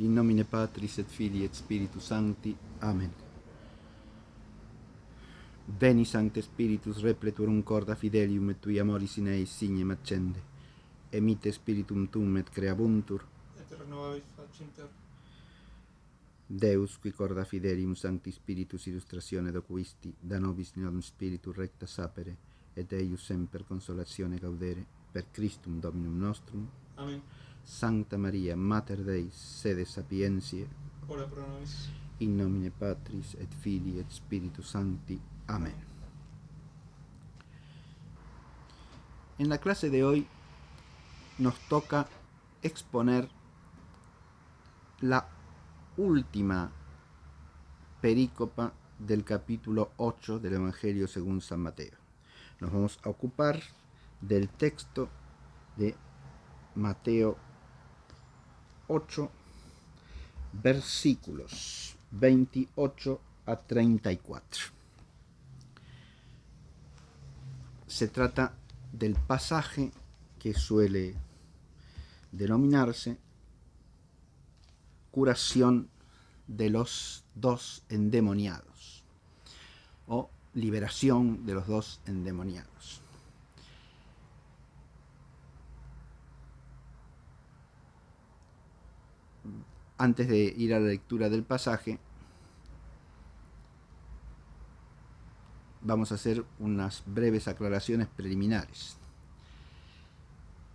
In nomine Patris et Filii et Spiritus Sancti. Amen. Veni Sancte Spiritus repleturum corda fidelium et tui amoris in eis signem accende. Emite spiritum tuum et creabuntur. Et renovavis facinter. Deus, qui corda fidelium Sancti Spiritus illustratione docuisti, da nobis non spiritu recta sapere, et eius semper consolatione gaudere, per Christum Dominum nostrum. Amen. Sancta Maria, Mater Dei, sede sapientiae, Ora pro nobis. in nomine Patris et Filii et Spiritus Sancti. Amén. En la clase de hoy nos toca exponer la última perícopa del capítulo 8 del Evangelio según San Mateo. Nos vamos a ocupar del texto de Mateo 8, versículos 28 a 34. Se trata del pasaje que suele denominarse curación de los dos endemoniados o liberación de los dos endemoniados. Antes de ir a la lectura del pasaje, vamos a hacer unas breves aclaraciones preliminares.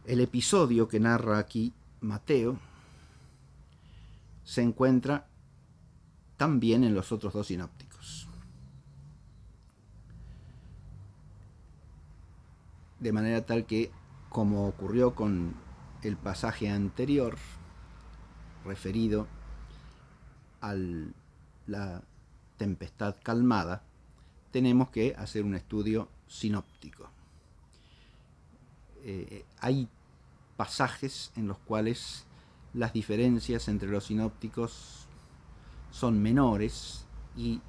El episodio que narra aquí Mateo se encuentra también en los otros dos sinópticos. De manera tal que, como ocurrió con el pasaje anterior, referido a la tempestad calmada, tenemos que hacer un estudio sinóptico. Hay pasajes en los cuales las diferencias entre los sinópticos son menores y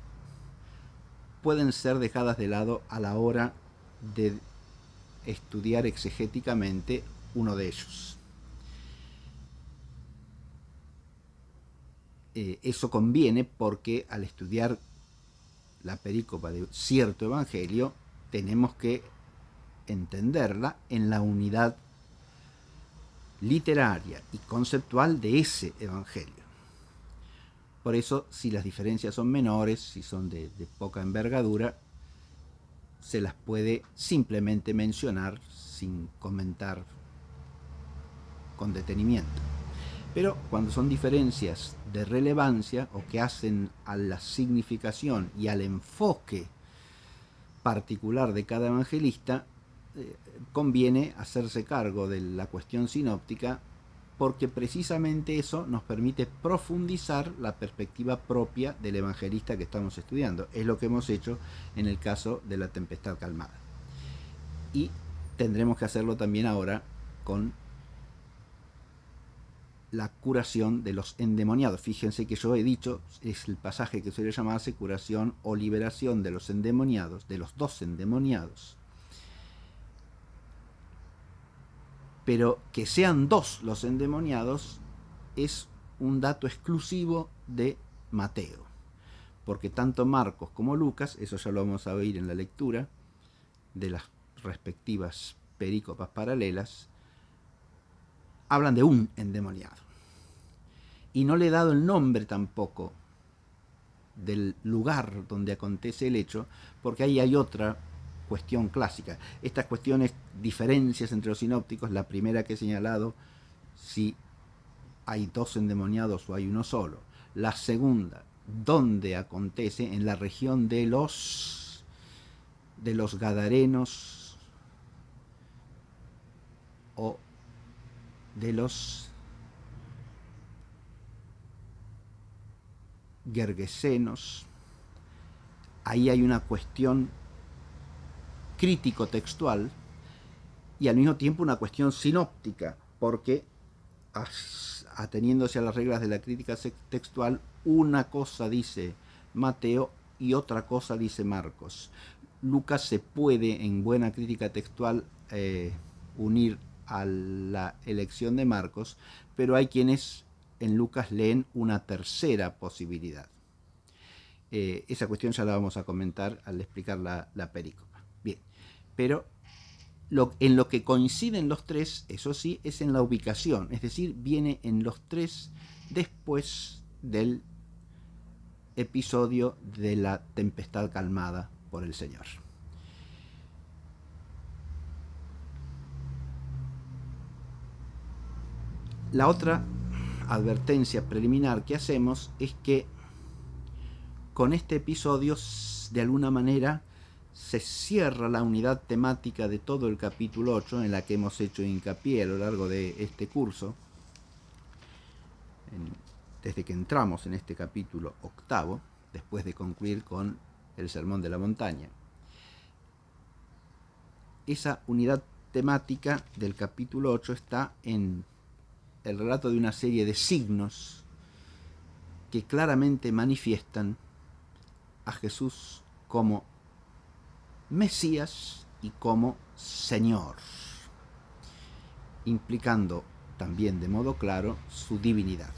pueden ser dejadas de lado a la hora de estudiar exegéticamente uno de ellos. Eso conviene porque al estudiar la perícopa de cierto evangelio tenemos que entenderla en la unidad literaria y conceptual de ese evangelio. Por eso, si las diferencias son menores, si son de poca envergadura, se las puede simplemente mencionar sin comentar con detenimiento. Pero cuando son diferencias de relevancia o que hacen a la significación y al enfoque particular de cada evangelista, conviene hacerse cargo de la cuestión sinóptica porque precisamente eso nos permite profundizar la perspectiva propia del evangelista que estamos estudiando. Es lo que hemos hecho en el caso de la tempestad calmada. Y tendremos que hacerlo también ahora con la curación de los endemoniados. Fíjense que yo he dicho, es el pasaje que suele llamarse curación o liberación de los endemoniados, de los dos endemoniados. Pero que sean dos los endemoniados es un dato exclusivo de Mateo, porque tanto Marcos como Lucas, eso ya lo vamos a oír en la lectura de las respectivas perícopas paralelas, hablan de un endemoniado. Y no le he dado el nombre tampoco del lugar donde acontece el hecho, porque ahí hay otra cuestión clásica. Estas cuestiones, diferencias entre los sinópticos, la primera que he señalado, si hay dos endemoniados o hay uno solo. La segunda, ¿dónde acontece? En la región de los Gadarenos o de los Gergesenos. Ahí hay una cuestión crítico-textual y al mismo tiempo una cuestión sinóptica, porque ateniéndose a las reglas de la crítica textual, una cosa dice Mateo y otra cosa dice Marcos. Lucas se puede en buena crítica textual unir a la elección de Marcos, pero hay quienes en Lucas leen una tercera posibilidad. Esa cuestión ya la vamos a comentar al explicar la perícopa. Bien, pero en lo que coinciden los tres, eso sí, es en la ubicación, es decir, viene en los tres después del episodio de la tempestad calmada por el Señor. La otra advertencia preliminar que hacemos es que con este episodio, de alguna manera, se cierra la unidad temática de todo el capítulo 8 en la que hemos hecho hincapié a lo largo de este curso, desde que entramos en este capítulo 8, después de concluir con el Sermón de la Montaña. Esa unidad temática del capítulo 8 está en el relato de una serie de signos que claramente manifiestan a Jesús como Mesías y como Señor, implicando también de modo claro su divinidad.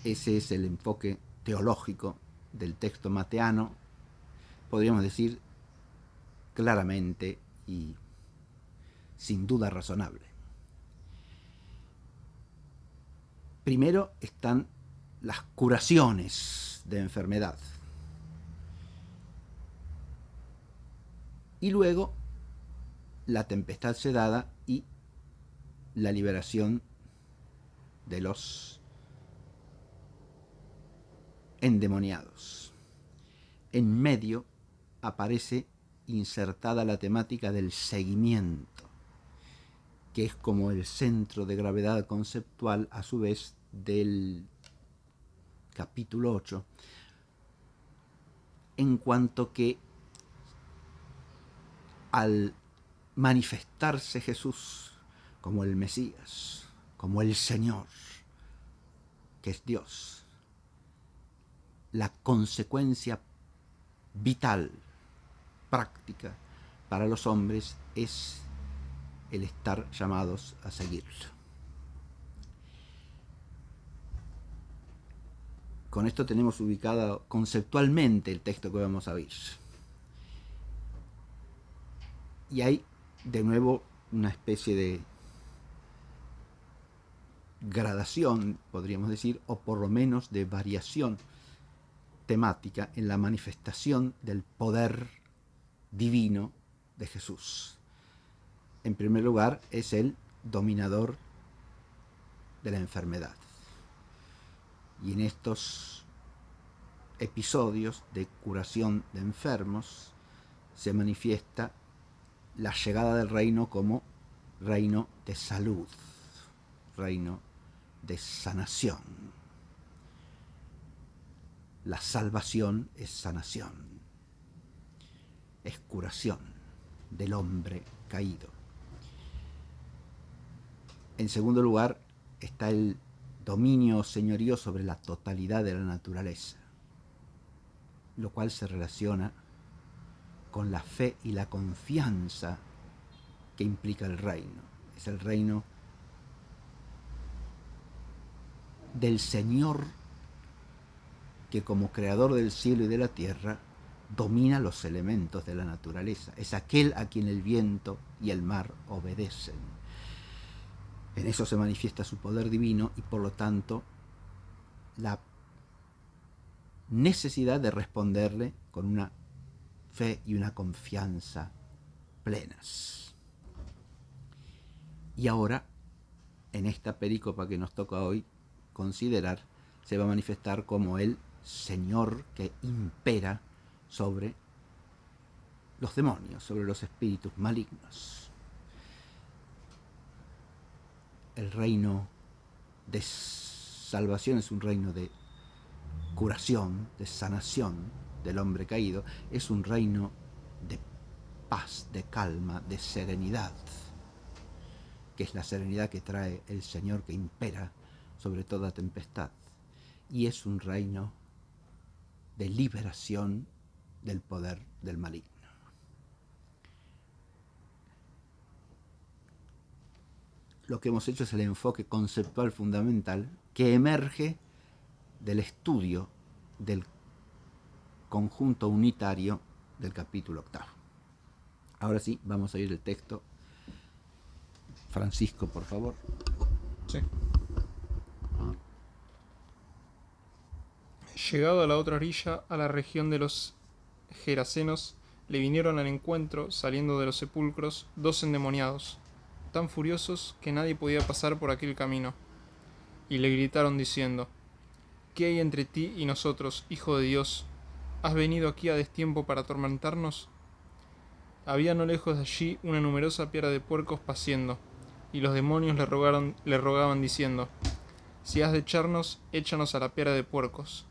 Ese es el enfoque teológico del texto mateano, podríamos decir claramente y sin duda razonable. Primero están las curaciones de enfermedad. Y luego la tempestad sedada y la liberación de los endemoniados. En medio aparece insertada la temática del seguimiento, que es como el centro de gravedad conceptual a su vez del capítulo 8, en cuanto que al manifestarse Jesús como el Mesías, como el Señor, que es Dios, la consecuencia vital, práctica para los hombres es el estar llamados a seguirlo. Con esto tenemos ubicado conceptualmente el texto que vamos a oír. Y hay de nuevo una especie de gradación, podríamos decir, o por lo menos de variación temática en la manifestación del poder divino de Jesús. En primer lugar, es el dominador de la enfermedad. Y en estos episodios de curación de enfermos se manifiesta la llegada del reino como reino de salud, reino de sanación. La salvación es sanación, es curación del hombre caído. En segundo lugar, está el dominio señorío sobre la totalidad de la naturaleza, lo cual se relaciona con la fe y la confianza que implica el reino. Es el reino del Señor que como creador del cielo y de la tierra domina los elementos de la naturaleza. Es aquel a quien el viento y el mar obedecen. En eso se manifiesta su poder divino y por lo tanto la necesidad de responderle con una fe y una confianza plenas. Y ahora, en esta perícopa que nos toca hoy considerar, se va a manifestar como el Señor que impera sobre los demonios, sobre los espíritus malignos. El reino de salvación es un reino de curación, de sanación del hombre caído, es un reino de paz, de calma, de serenidad, que es la serenidad que trae el Señor que impera sobre toda tempestad, y es un reino de liberación del poder del maligno. lo que hemos hecho es el enfoque conceptual fundamental que emerge del estudio del conjunto unitario del capítulo octavo. Ahora sí, vamos a ir el texto. Francisco, por favor. Sí. Llegado a la otra orilla, a la región de los Gerasenos, le vinieron al encuentro, saliendo de los sepulcros, 2 endemoniados, tan furiosos que nadie podía pasar por aquel camino. Y le gritaron diciendo: ¿Qué hay entre ti y nosotros, Hijo de Dios? ¿Has venido aquí a destiempo para atormentarnos? Había no lejos de allí una numerosa piara de puercos paciendo, y los demonios le rogaban diciendo: Si has de echarnos, échanos a la piara de puercos.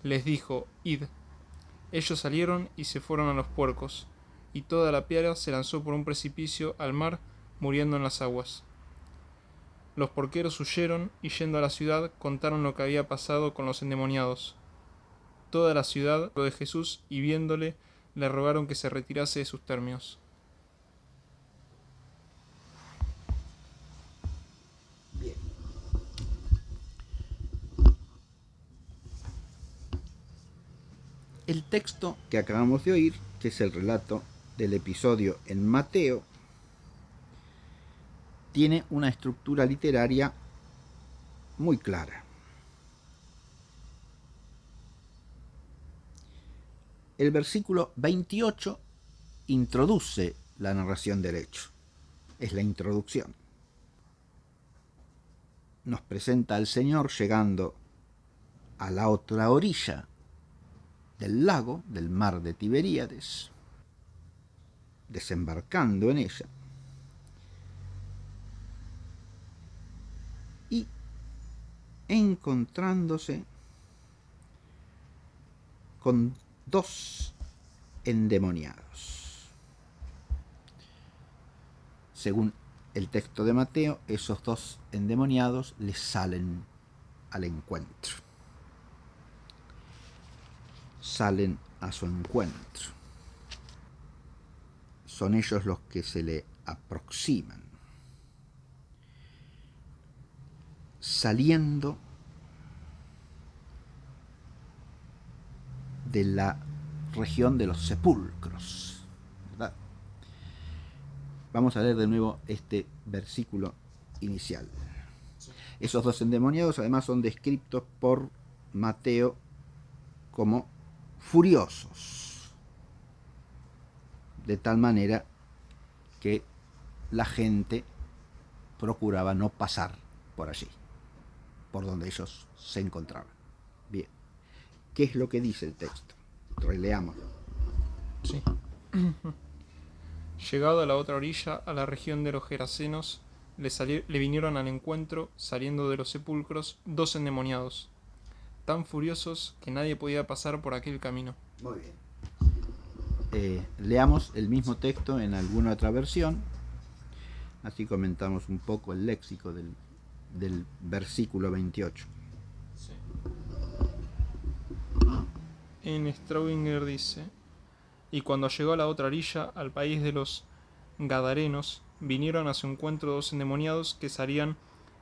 Les dijo: Id. Ellos salieron y se fueron a los puercos, y toda la piara se lanzó por un precipicio al mar, muriendo en las aguas. Los porqueros huyeron y, yendo a la ciudad, contaron lo que había pasado con los endemoniados. Toda la ciudad lo de Jesús, y viéndole, le rogaron que se retirase de sus términos. Bien. El texto que acabamos de oír, que es el relato del episodio en Mateo, tiene una estructura literaria muy clara. El versículo 28 introduce la narración del hecho. Es la introducción. Nos presenta al Señor llegando a la otra orilla del lago, del mar de Tiberíades, desembarcando en ella, y encontrándose con 2 endemoniados. Según el texto de Mateo, esos 2 endemoniados les salen al encuentro. Salen a su encuentro. Son ellos los que se le aproximan, saliendo de la región de los sepulcros, ¿verdad? Vamos a leer de nuevo este versículo inicial. Esos 2 endemoniados además son descritos por Mateo como furiosos, de tal manera que la gente procuraba no pasar por allí, por donde ellos se encontraban. Bien, ¿qué es lo que dice el texto? Releámoslo. Sí. Llegado a la otra orilla, a la región de los Gerasenos, le vinieron al encuentro, saliendo de los sepulcros, 2 endemoniados, tan furiosos que nadie podía pasar por aquel camino. Muy bien. Leamos el mismo texto en alguna otra versión, así comentamos un poco el léxico del versículo 28. Sí. En Straubinger dice: Y cuando llegó a la otra orilla, al país de los Gadarenos, vinieron a su encuentro 2 endemoniados que salían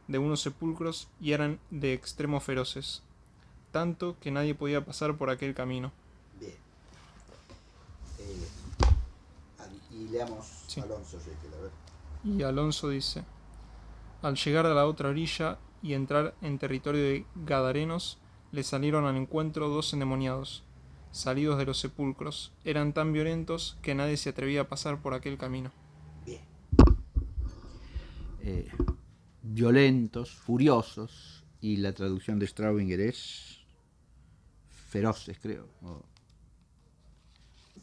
de unos sepulcros y eran de extremo feroces, tanto que nadie podía pasar por aquel camino. Bien. Y leamos Sí. Alonso, Jekyll, a ver. Y Alonso dice: Al llegar a la otra orilla y entrar en territorio de Gadarenos, le salieron al encuentro 2 endemoniados, salidos de los sepulcros. Eran tan violentos que nadie se atrevía a pasar por aquel camino. Bien. Violentos, furiosos, y la traducción de Straubinger es feroces, creo.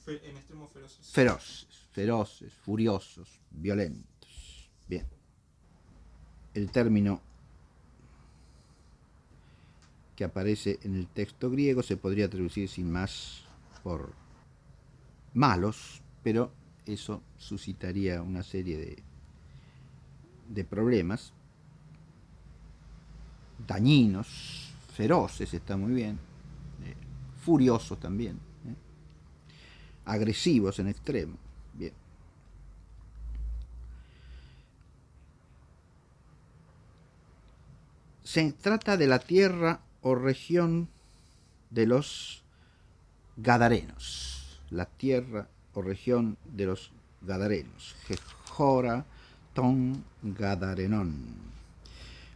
En extremo feroces. Feroces, furiosos, violentos. Bien. El término que aparece en el texto griego se podría traducir sin más por malos, pero eso suscitaría una serie de problemas. Dañinos, feroces, está muy bien, furiosos también, agresivos en extremo. Bien. se trata de la tierra o región de los Gadarenos, la tierra o región de los Gadarenos, Jehora ton Gadarenon.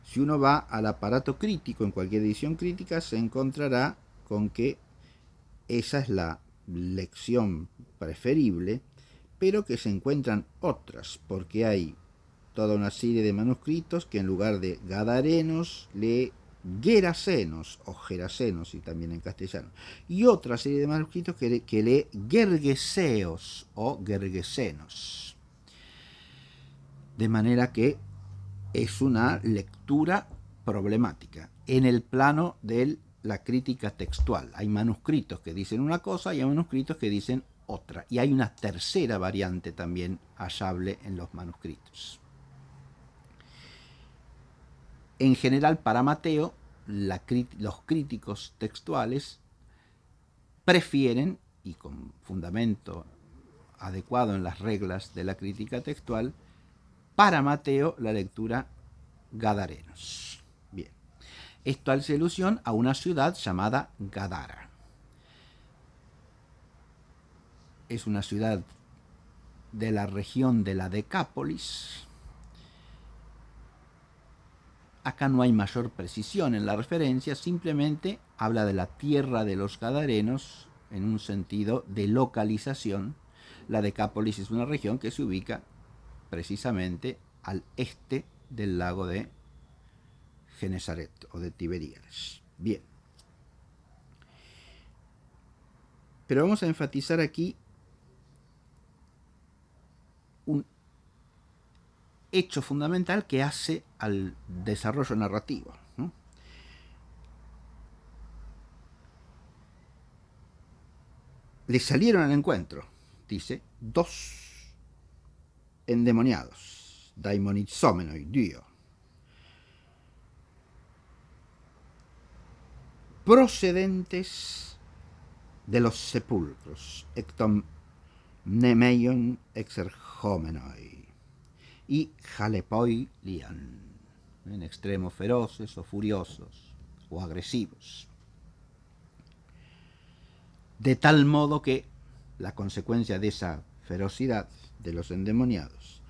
Si uno va al aparato crítico, en cualquier edición crítica, se encontrará con que esa es la lección preferible, pero que se encuentran otras, porque hay toda una serie de manuscritos que en lugar de Gadarenos lee Gerasenos o Gerasenos, y también en castellano, y otra serie de manuscritos que lee Gergeseos o Gergesenos. De manera que es una lectura problemática en el plano de la crítica textual. Hay manuscritos que dicen una cosa y hay manuscritos que dicen otra. Y hay una tercera variante también hallable en los manuscritos. En general, para Mateo, los críticos textuales prefieren, y con fundamento adecuado en las reglas de la crítica textual, para Mateo la lectura Gadarenos. Bien, esto hace alusión a una ciudad llamada Gadara. Es una ciudad de la región de la Decápolis. Acá no hay mayor precisión en la referencia, simplemente habla de la tierra de los Gadarenos en un sentido de localización. La Decápolis es una región que se ubica precisamente al este del lago de Genesaret o de Tiberíades. Bien. Pero vamos a enfatizar aquí un hecho fundamental que hace al desarrollo narrativo, ¿no? Le salieron al encuentro, dice, dos endemoniados, daimonizomenoi, dio, procedentes de los sepulcros, ectom nemeion exergomenoi, y jalepoi lian, en extremo feroces o furiosos o agresivos. De tal modo que la consecuencia de esa ferocidad de los endemoniados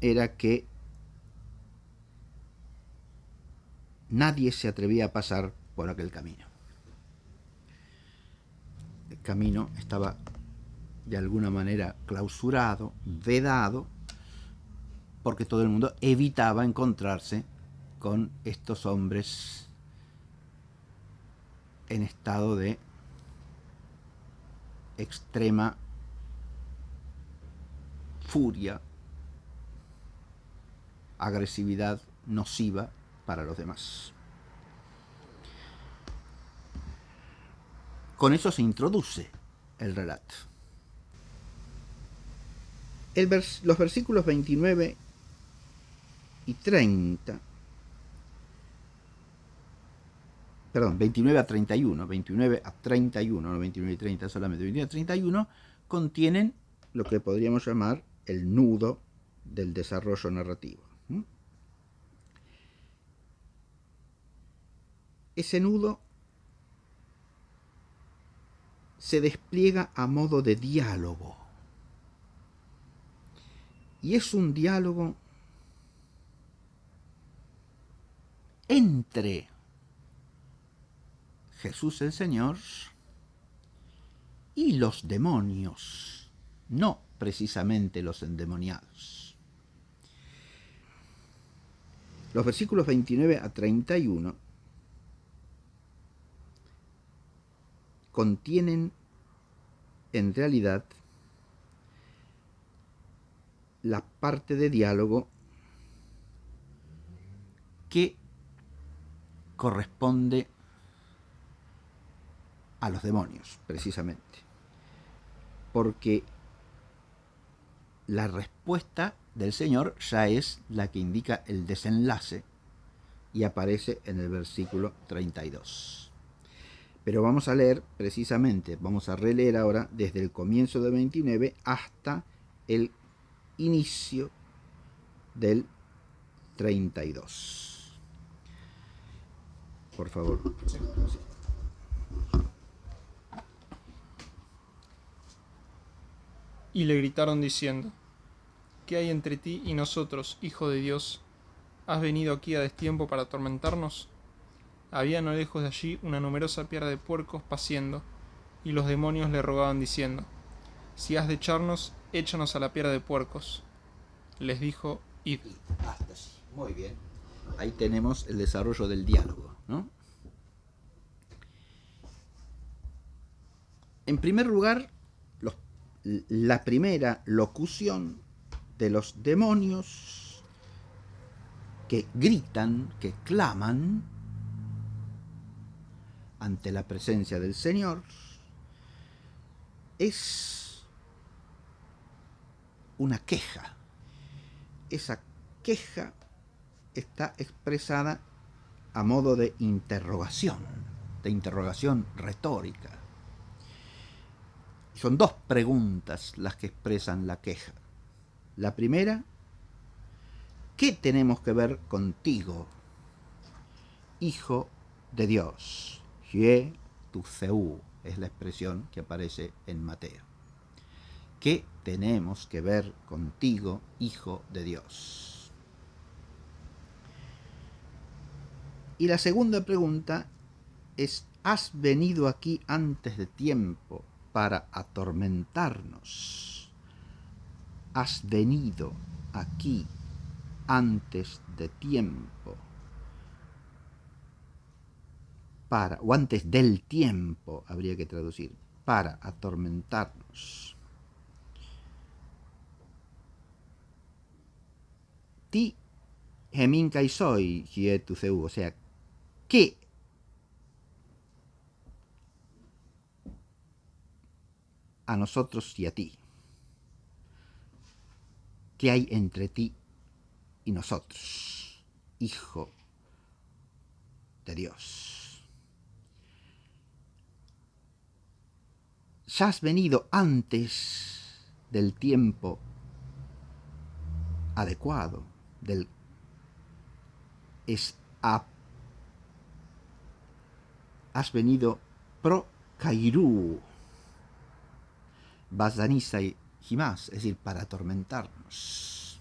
era que nadie se atrevía a pasar por aquel camino. El camino estaba de alguna manera clausurado, vedado, porque todo el mundo evitaba encontrarse con estos hombres en estado de extrema furia, agresividad nociva para los demás. Con eso se introduce el relato. Los versículos 29 y 30, perdón, 29 a 31, 29 a 31, no 29 y 30 solamente, 29 a 31, contienen lo que podríamos llamar el nudo del desarrollo narrativo. Ese nudo se despliega a modo de diálogo. Y es un diálogo entre Jesús el Señor y los demonios, no precisamente los endemoniados. Los versículos 29 a 31 contienen en realidad la parte de diálogo que corresponde a los demonios, precisamente, porque la respuesta del Señor ya es la que indica el desenlace y aparece en el versículo 32. Pero vamos a leer precisamente, vamos a releer ahora desde el comienzo del 29 hasta el inicio del 32. por favor. Sí. Y le gritaron diciendo: ¿Qué hay entre ti y nosotros, Hijo de Dios? ¿Has venido aquí a destiempo para atormentarnos? Había no lejos de allí una numerosa piara de puercos paciendo, y los demonios le rogaban diciendo: Si has de echarnos, échanos a la piara de puercos. Les dijo: Id. Hasta allí. Muy bien. Ahí tenemos el desarrollo del diálogo, ¿no? En primer lugar, la primera locución de los demonios que gritan, que claman ante la presencia del Señor, es una queja. Esa queja está expresada a modo de interrogación retórica. Son dos preguntas las que expresan la queja. La primera: ¿qué tenemos que ver contigo, Hijo de Dios? Hie tu Theou es la expresión que aparece en Mateo. ¿Qué tenemos que ver contigo, Hijo de Dios? Y la segunda pregunta es: ¿has venido aquí antes de tiempo para atormentarnos? ¿Has venido aquí antes de tiempo para, o antes del tiempo, habría que traducir, para atormentarnos? Ti hemin kai soy hie tu Theou, o sea, ¿qué a nosotros y a ti? ¿Qué hay entre ti y nosotros, Hijo de Dios? Ya has venido antes del tiempo adecuado, has venido pro kairu, bazanisai himas, es decir, para atormentándonos.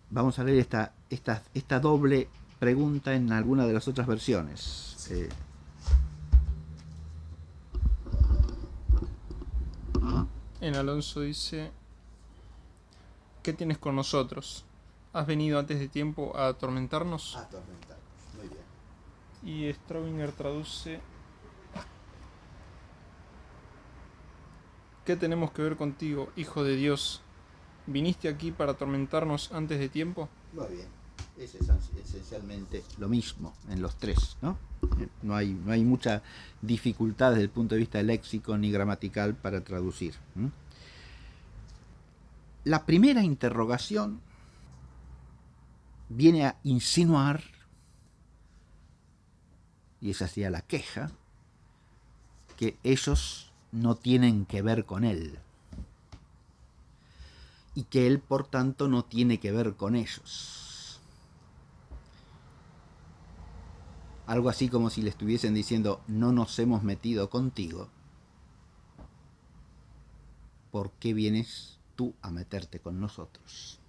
Vamos a leer esta doble pregunta en alguna de las otras versiones. En Alonso dice: ¿Qué tienes con nosotros? ¿Has venido antes de tiempo a atormentarnos? Atormentarnos, muy bien. Y Straubinger traduce: ¿Qué tenemos que ver contigo, Hijo de Dios? ¿Viniste aquí para atormentarnos antes de tiempo? Muy bien. Es esencialmente lo mismo en los tres, ¿no? No hay mucha dificultad desde el punto de vista léxico ni gramatical para traducir. La primera interrogación viene a insinuar, y esa sería la queja, que ellos no tienen que ver con él y que él, por tanto, no tiene que ver con ellos. Algo así como si le estuviesen diciendo: no nos hemos metido contigo, ¿por qué vienes tú a meterte con nosotros?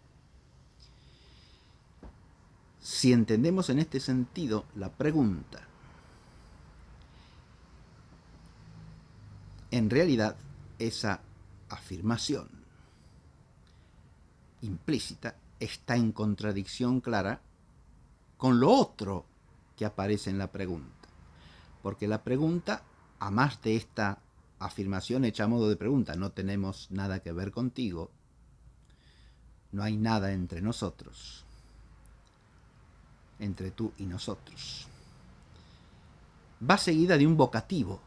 Si entendemos en este sentido la pregunta, en realidad esa afirmación implícita está en contradicción clara con lo otro que aparece en la pregunta. Porque la pregunta, a más de esta afirmación hecha a modo de pregunta, no tenemos nada que ver contigo, no hay nada entre nosotros, entre tú y nosotros, va seguida de un vocativo.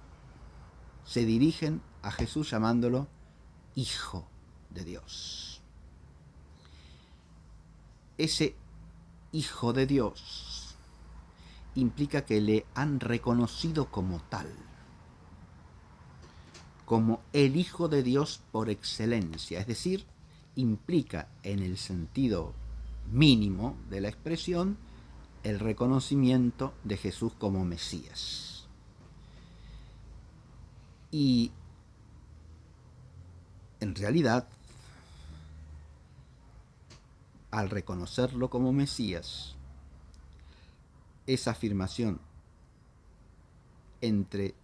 Se dirigen a Jesús llamándolo Hijo de Dios. Ese Hijo de Dios implica que le han reconocido como tal, como el Hijo de Dios por excelencia, es decir, implica en el sentido mínimo de la expresión el reconocimiento de Jesús como Mesías. Y en realidad, al reconocerlo como Mesías, esa afirmación entre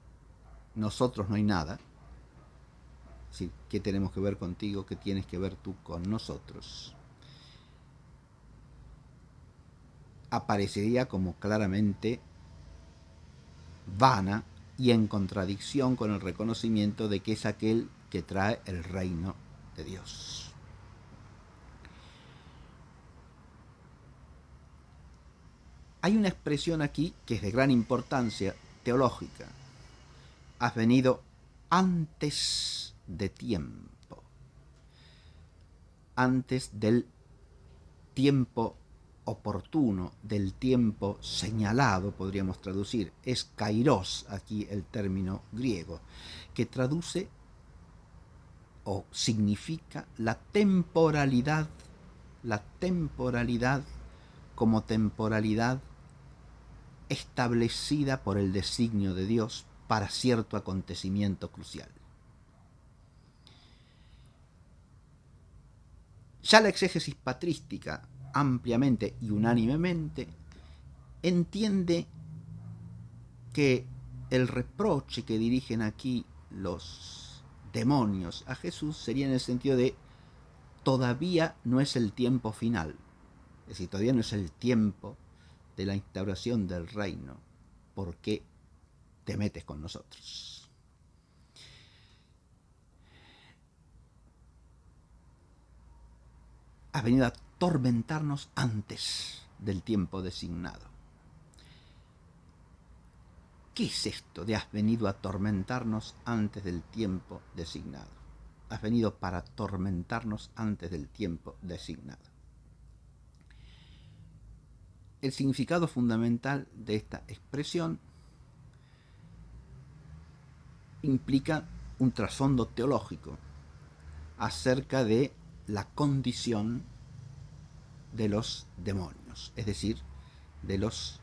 nosotros no hay nada, es decir, ¿qué tenemos que ver contigo? ¿Qué tienes que ver tú con nosotros? Aparecería como claramente vana y en contradicción con el reconocimiento de que es aquel que trae el reino de Dios. Hay una expresión aquí que es de gran importancia teológica. Has venido antes de tiempo, antes del tiempo oportuno, del tiempo señalado, podríamos traducir. Es kairos aquí el término griego, que traduce o significa la temporalidad como temporalidad establecida por el designio de Dios para cierto acontecimiento crucial. Ya la exégesis patrística, ampliamente y unánimemente, entiende que el reproche que dirigen aquí los demonios a Jesús sería en el sentido de todavía no es el tiempo final, es decir, todavía no es el tiempo de la instauración del reino, ¿por qué te metes con nosotros? Has venido a atormentarnos antes del tiempo designado. ¿Qué es esto de has venido a atormentarnos antes del tiempo designado? Has venido para atormentarnos antes del tiempo designado. El significado fundamental de esta expresión implica un trasfondo teológico acerca de la condición de los demonios, es decir, de los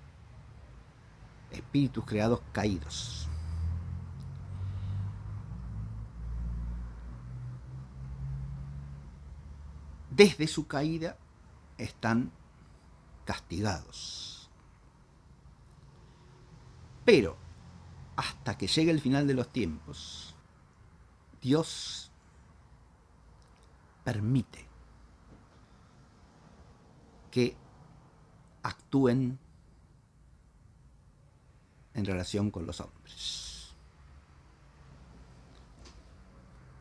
espíritus creados caídos. Desde su caída están castigados. Pero hasta que llegue el final de los tiempos, Dios permite que actúen en relación con los hombres.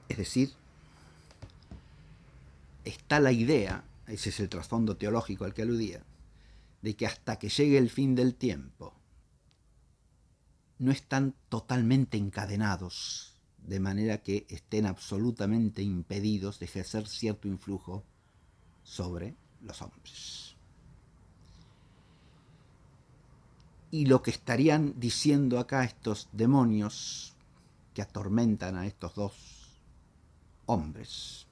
Es decir, está la idea, ese es el trasfondo teológico al que aludía, de que hasta que llegue el fin del tiempo no están totalmente encadenados, de manera que estén absolutamente impedidos de ejercer cierto influjo sobre los hombres. Y lo que estarían diciendo acá estos demonios que atormentan a estos dos hombres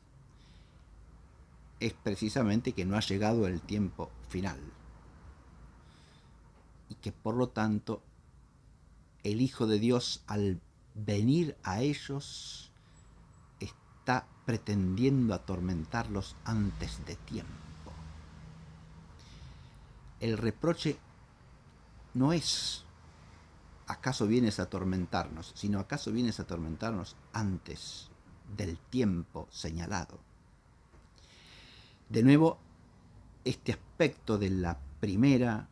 es precisamente que no ha llegado el tiempo final y que por lo tanto el Hijo de Dios, al venir a ellos, está pretendiendo atormentarlos antes de tiempo. El reproche no es ¿acaso vienes a atormentarnos?, sino ¿acaso vienes a atormentarnos antes del tiempo señalado? De nuevo, este aspecto de la primera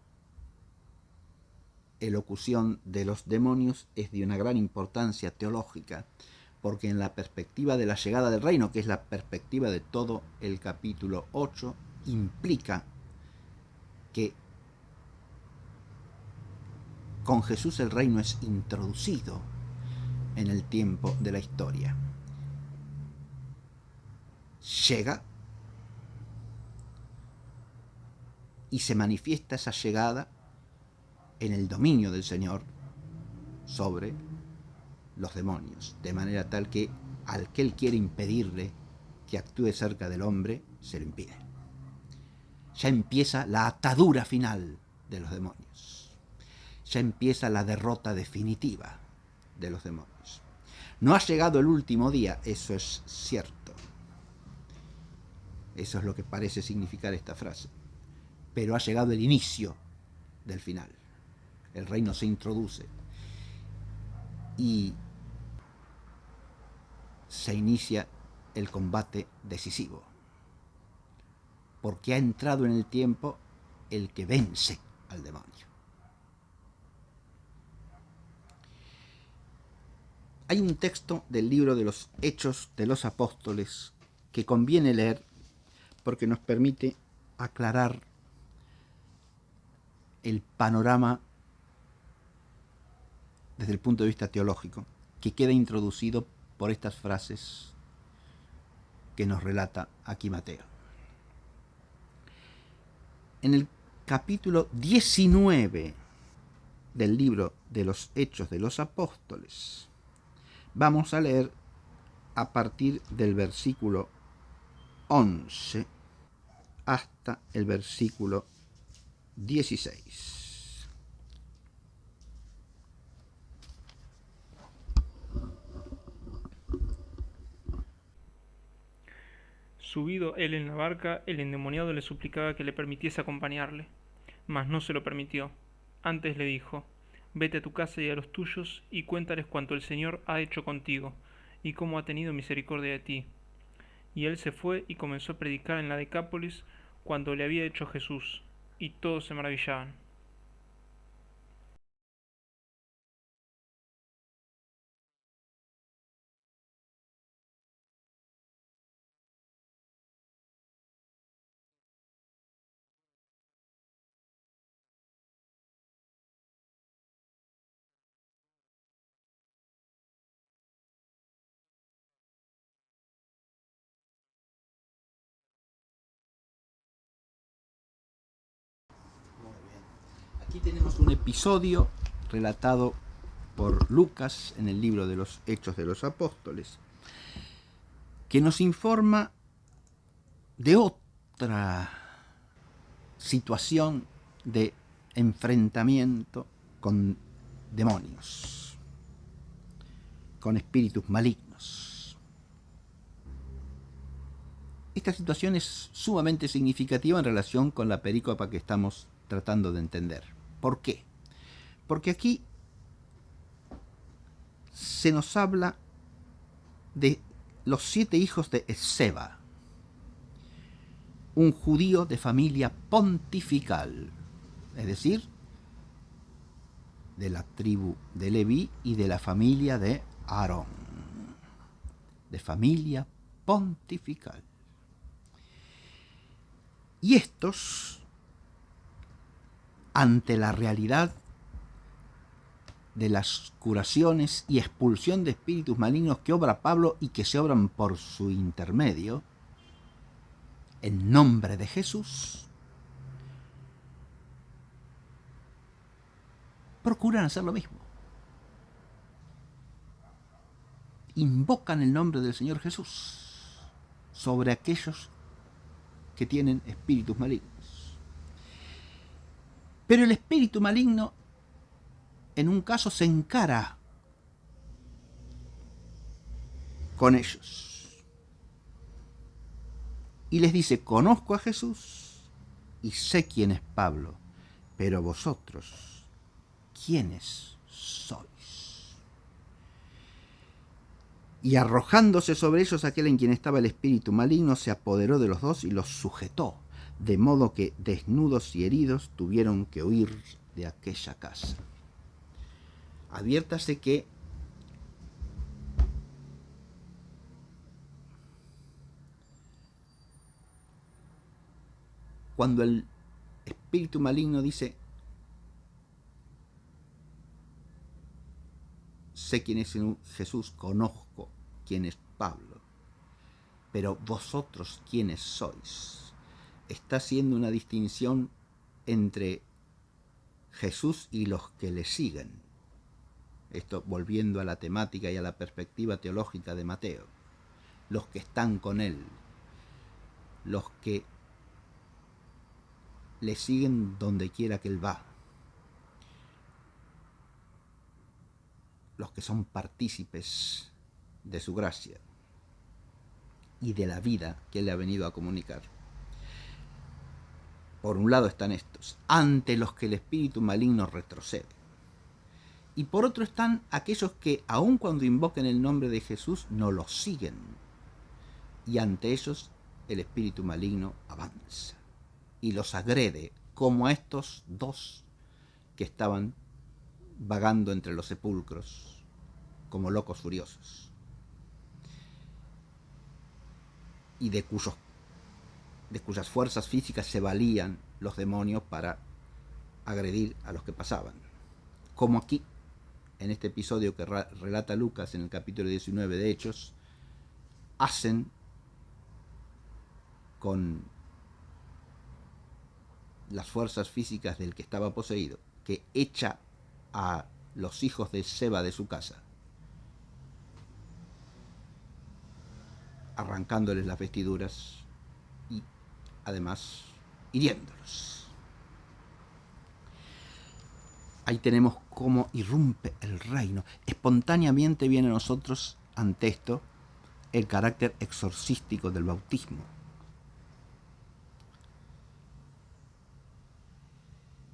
elocución de los demonios es de una gran importancia teológica, porque en la perspectiva de la llegada del reino, que es la perspectiva de todo el capítulo 8, implica que con Jesús el reino es introducido en el tiempo de la historia. Llega y se manifiesta esa llegada en el dominio del Señor sobre los demonios, de manera tal que al que Él quiere impedirle que actúe cerca del hombre se lo impide. Ya empieza la atadura final de los demonios. Ya empieza la derrota definitiva de los demonios. No ha llegado el último día, eso es cierto. Eso es lo que parece significar esta frase. Pero ha llegado el inicio del final. El reino se introduce y se inicia el combate decisivo. Porque ha entrado en el tiempo el que vence al demonio. Hay un texto del libro de los Hechos de los Apóstoles que conviene leer porque nos permite aclarar el panorama desde el punto de vista teológico, que queda introducido por estas frases que nos relata aquí Mateo. En el capítulo 19 del libro de los Hechos de los Apóstoles, vamos a leer a partir del versículo 11 hasta el versículo 16. Subido él en la barca, el endemoniado le suplicaba que le permitiese acompañarle, mas no se lo permitió. Antes le dijo: Vete a tu casa y a los tuyos, y cuéntales cuanto el Señor ha hecho contigo, y cómo ha tenido misericordia de ti. Y él se fue y comenzó a predicar en la Decápolis cuando le había hecho Jesús, y todos se maravillaban. Aquí tenemos un episodio relatado por Lucas en el libro de los Hechos de los Apóstoles, que nos informa de otra situación de enfrentamiento con demonios, con espíritus malignos. Esta situación es sumamente significativa en relación con la perícopa que estamos tratando de entender. ¿Por qué? Porque aquí se nos habla de los 7 hijos de Esceva, un judío de familia pontifical, es decir, de la tribu de Leví y de la familia de Aarón, de familia pontifical. Y estos, ante la realidad de las curaciones y expulsión de espíritus malignos que obra Pablo y que se obran por su intermedio, en nombre de Jesús, procuran hacer lo mismo. Invocan el nombre del Señor Jesús sobre aquellos que tienen espíritus malignos. Pero el espíritu maligno, en un caso, se encara con ellos y les dice: conozco a Jesús y sé quién es Pablo, pero vosotros, ¿quiénes sois? Y arrojándose sobre ellos aquel en quien estaba el espíritu maligno, se apoderó de los dos y los sujetó, de modo que, desnudos y heridos, tuvieron que huir de aquella casa. Adviértase que cuando el espíritu maligno dice: sé quién es Jesús, conozco quién es Pablo, pero vosotros quiénes sois, está haciendo una distinción entre Jesús y los que le siguen. Esto volviendo a la temática y a la perspectiva teológica de Mateo. Los que están con él, los que le siguen donde quiera que él va, los que son partícipes de su gracia y de la vida que él le ha venido a comunicar. Por un lado están estos, ante los que el espíritu maligno retrocede. Y por otro están aquellos que, aun cuando invoquen el nombre de Jesús, no lo siguen. Y ante ellos el espíritu maligno avanza y los agrede, como a estos dos que estaban vagando entre los sepulcros como locos furiosos, y de cuyas fuerzas físicas se valían los demonios para agredir a los que pasaban. Como aquí, en este episodio que relata Lucas en el capítulo 19 de Hechos, hacen con las fuerzas físicas del que estaba poseído, que echa a los hijos de Seba de su casa, arrancándoles las vestiduras y además hiriéndolos. Ahí tenemos cómo irrumpe el reino. Espontáneamente viene a nosotros, ante esto, el carácter exorcístico del bautismo.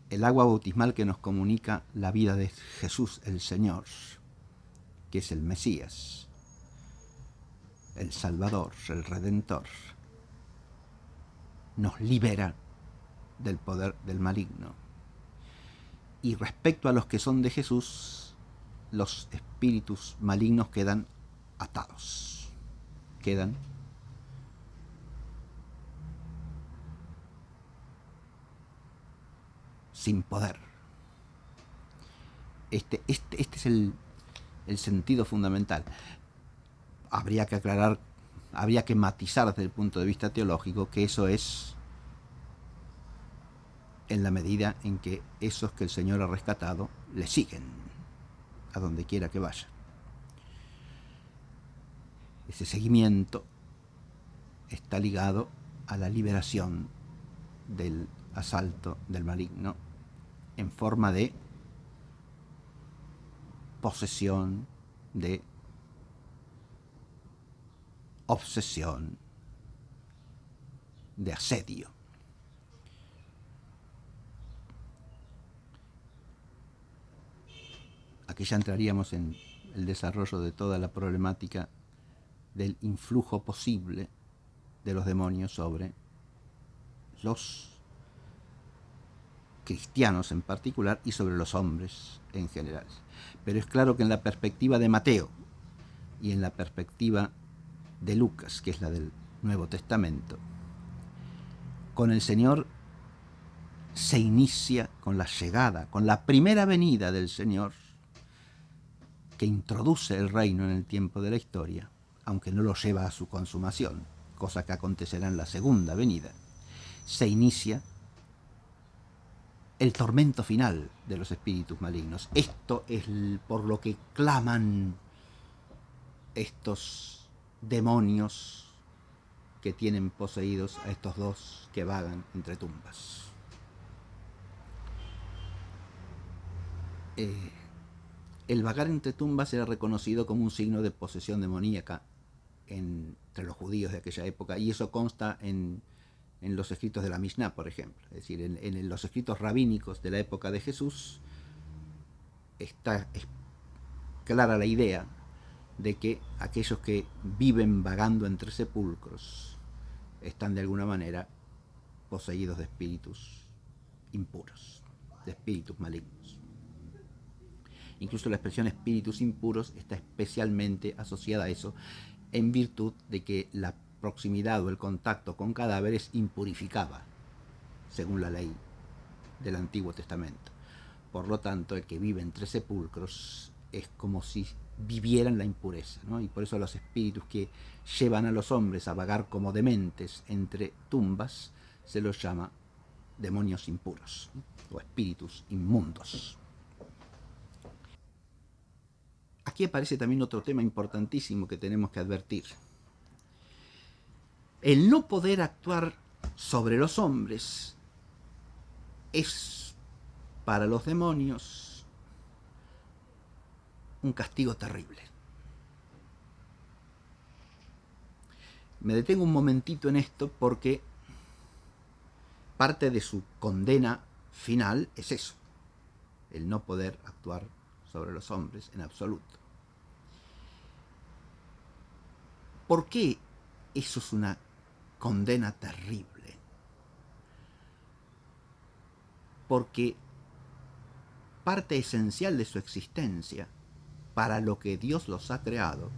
El agua bautismal que nos comunica la vida de Jesús el Señor, que es el Mesías, el Salvador, el Redentor, nos libera del poder del maligno. Y respecto a los que son de Jesús, los espíritus malignos quedan atados, quedan sin poder. Este es el sentido fundamental. Habría que aclarar, habría que matizar desde el punto de vista teológico que eso es en la medida en que esos que el Señor ha rescatado le siguen a donde quiera que vaya. Ese seguimiento está ligado a la liberación del asalto del maligno en forma de posesión, de obsesión, de asedio. Aquí ya entraríamos en el desarrollo de toda la problemática del influjo posible de los demonios sobre los cristianos en particular y sobre los hombres en general. Pero es claro que en la perspectiva de Mateo y en la perspectiva de Lucas, que es la del Nuevo Testamento, con el Señor se inicia con la llegada, con la primera venida del Señor, que introduce el reino en el tiempo de la historia, aunque no lo lleva a su consumación, cosa que acontecerá en la segunda venida. Se inicia el tormento final de los espíritus malignos. Esto es por lo que claman estos demonios que tienen poseídos a estos dos que vagan entre tumbas. El vagar entre tumbas era reconocido como un signo de posesión demoníaca entre los judíos de aquella época, y eso consta en los escritos de la Mishnah, por ejemplo. Es decir, en los escritos rabínicos de la época de Jesús es clara la idea de que aquellos que viven vagando entre sepulcros están de alguna manera poseídos de espíritus impuros, de espíritus malignos. Incluso la expresión espíritus impuros está especialmente asociada a eso, en virtud de que la proximidad o el contacto con cadáveres impurificaba, según la ley del Antiguo Testamento. Por lo tanto, el que vive entre sepulcros es como si viviera en la impureza, ¿no? Y por eso los espíritus que llevan a los hombres a vagar como dementes entre tumbas se los llama demonios impuros, ¿no? O espíritus inmundos. Aquí aparece también otro tema importantísimo que tenemos que advertir. El no poder actuar sobre los hombres es para los demonios un castigo terrible. Me detengo un momentito en esto porque parte de su condena final es eso, el no poder actuar sobre los hombres en absoluto. ¿Por qué eso es una condena terrible? Porque parte esencial de su existencia, para lo que Dios los ha creado,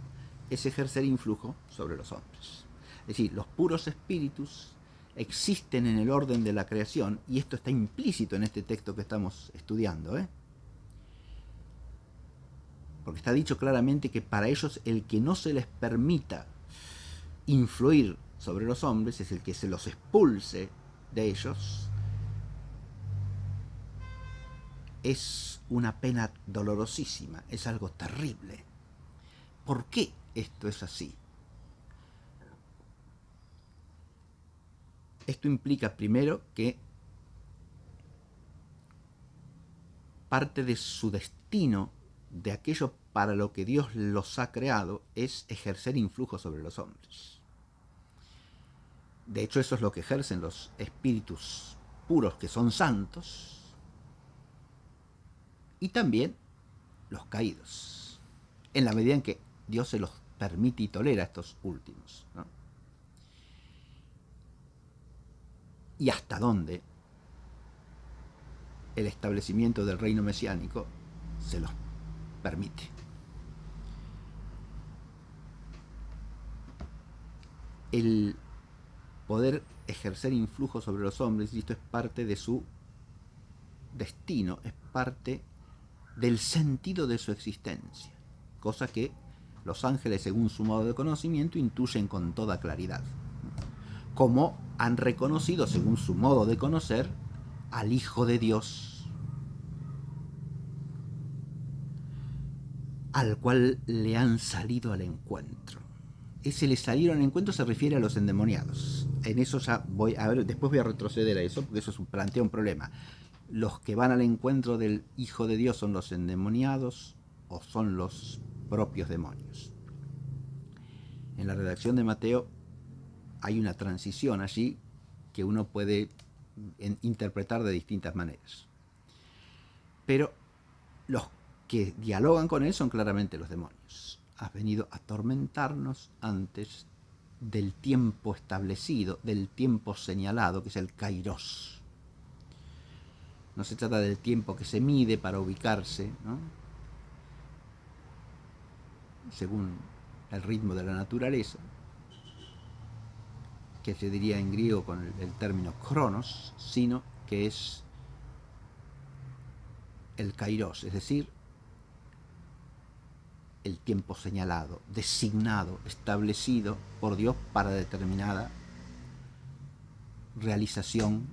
es ejercer influjo sobre los hombres. Es decir, los puros espíritus existen en el orden de la creación, y esto está implícito en este texto que estamos estudiando, porque está dicho claramente que para ellos el que no se les permita influir sobre los hombres es el que se los expulse de ellos. Es una pena dolorosísima, es algo terrible. ¿Por qué esto es así? Esto implica primero que parte de su destino, de aquello para lo que Dios los ha creado, es ejercer influjo sobre los hombres. De hecho, eso es lo que ejercen los espíritus puros que son santos, y también los caídos, en la medida en que Dios se los permite y tolera a estos últimos, ¿no? Y hasta dónde el establecimiento del reino mesiánico se los permite. El poder ejercer influjo sobre los hombres, y esto es parte de su destino, es parte del sentido de su existencia, cosa que los ángeles, según su modo de conocimiento, intuyen con toda claridad, como han reconocido, según su modo de conocer, al Hijo de Dios, al cual le han salido al encuentro. Ese le salieron al encuentro se refiere a los endemoniados. En eso ya voy a ver, después voy a retroceder a eso, porque eso plantea un problema. Los que van al encuentro del Hijo de Dios son los endemoniados o son los propios demonios. En la redacción de Mateo hay una transición allí que uno puede interpretar de distintas maneras. Pero los que dialogan con él son claramente los demonios. Has venido a atormentarnos antes del tiempo establecido, del tiempo señalado, que es el kairos. No se trata del tiempo que se mide para ubicarse, ¿no?, según el ritmo de la naturaleza, que se diría en griego con el término cronos, sino que es el kairos, es decir, el tiempo señalado, designado, establecido por Dios para determinada realización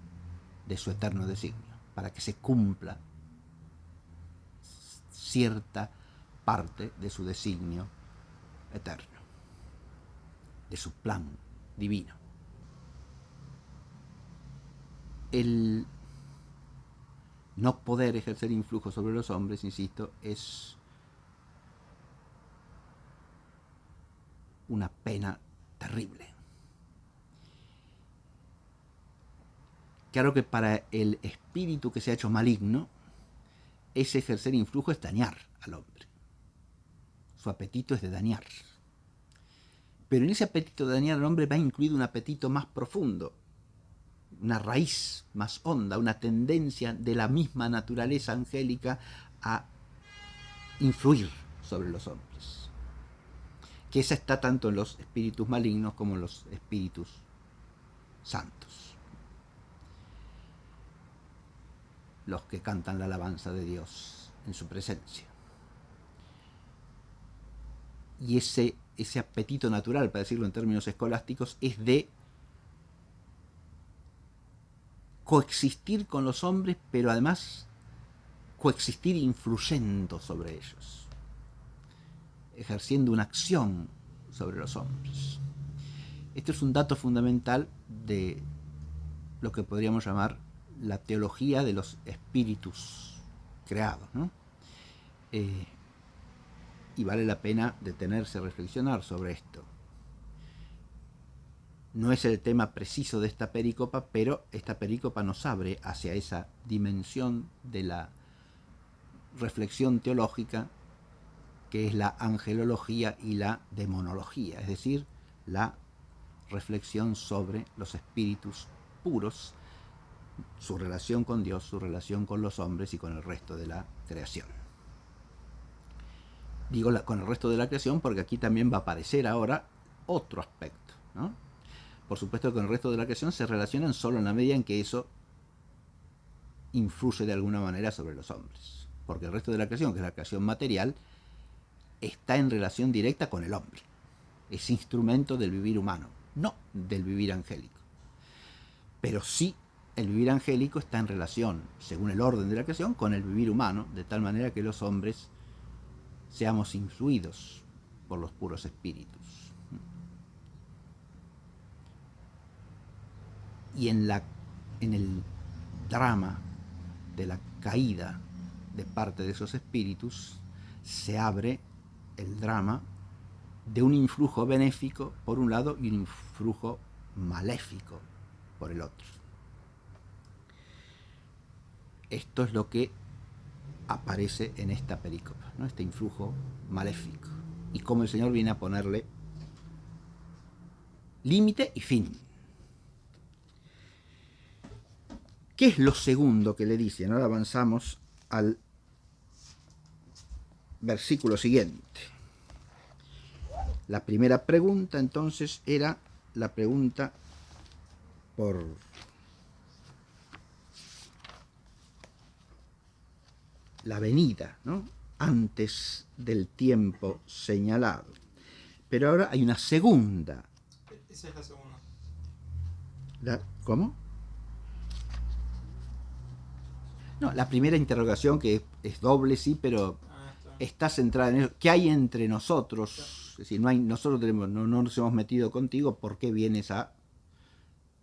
de su eterno designio, para que se cumpla cierta parte de su designio eterno, de su plan divino. El no poder ejercer influjo sobre los hombres, insisto, es una pena terrible. Claro que para el espíritu que se ha hecho maligno, ese ejercer influjo es dañar al hombre. Su apetito es de dañar. Pero en ese apetito de dañar al hombre va incluido un apetito más profundo, una raíz más honda, una tendencia de la misma naturaleza angélica a influir sobre los hombres. Que esa está tanto en los espíritus malignos como en los espíritus santos, los que cantan la alabanza de Dios en su presencia. Y ese apetito natural, para decirlo en términos escolásticos, es de coexistir con los hombres, pero además coexistir influyendo sobre ellos, ejerciendo una acción sobre los hombres. Esto es un dato fundamental de lo que podríamos llamar la teología de los espíritus creados, ¿no? Y vale la pena detenerse a reflexionar sobre esto. No es el tema preciso de esta perícopa, pero esta perícopa nos abre hacia esa dimensión de la reflexión teológica que es la angelología y la demonología, es decir, la reflexión sobre los espíritus puros, su relación con Dios, su relación con los hombres y con el resto de la creación. Digo con el resto de la creación porque aquí también va a aparecer ahora otro aspecto, ¿no? Por supuesto que con el resto de la creación se relacionan solo en la medida en que eso influye de alguna manera sobre los hombres. Porque el resto de la creación, que es la creación material, está en relación directa con el hombre. Es instrumento del vivir humano, no del vivir angélico. Pero sí, el vivir angélico está en relación, según el orden de la creación, con el vivir humano, de tal manera que los hombres seamos influidos por los puros espíritus. Y en el drama de la caída de parte de esos espíritus se abre el drama de un influjo benéfico por un lado y un influjo maléfico por el otro. Esto es lo que aparece en esta perícopa, ¿no? Este influjo maléfico y cómo el Señor viene a ponerle límite y fin. ¿Qué es lo segundo que le dicen? Ahora avanzamos al versículo siguiente. La primera pregunta entonces era la pregunta por la venida, ¿no? Antes del tiempo señalado. Pero ahora hay una segunda. Esa es la segunda. ¿Cómo? No, la primera interrogación, que es doble, sí, pero está centrada en eso. ¿Qué hay entre nosotros? Es decir, nosotros no nos hemos metido contigo, ¿por qué vienes a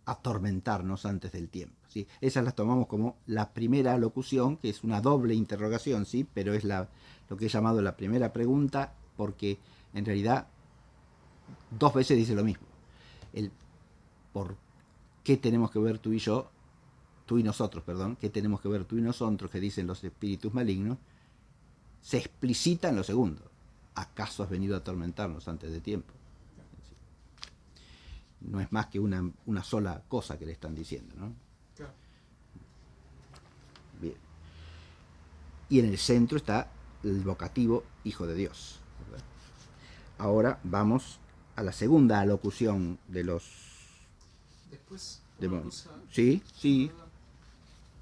atormentarnos antes del tiempo? ¿Sí? Esas las tomamos como la primera locución, que es una doble interrogación, ¿sí? Pero es lo que he llamado la primera pregunta, porque en realidad dos veces dice lo mismo. El por qué tenemos que ver tú y yo, tú y nosotros, perdón, qué tenemos que ver tú y nosotros, que dicen los espíritus malignos, se explicita en lo segundo. ¿Acaso has venido a atormentarnos antes de tiempo? No es más que una sola cosa que le están diciendo, ¿no? Claro. Bien. Y en el centro está el vocativo Hijo de Dios, ¿verdad? Ahora vamos a la segunda alocución de los... Después, demonios. Sí, sí.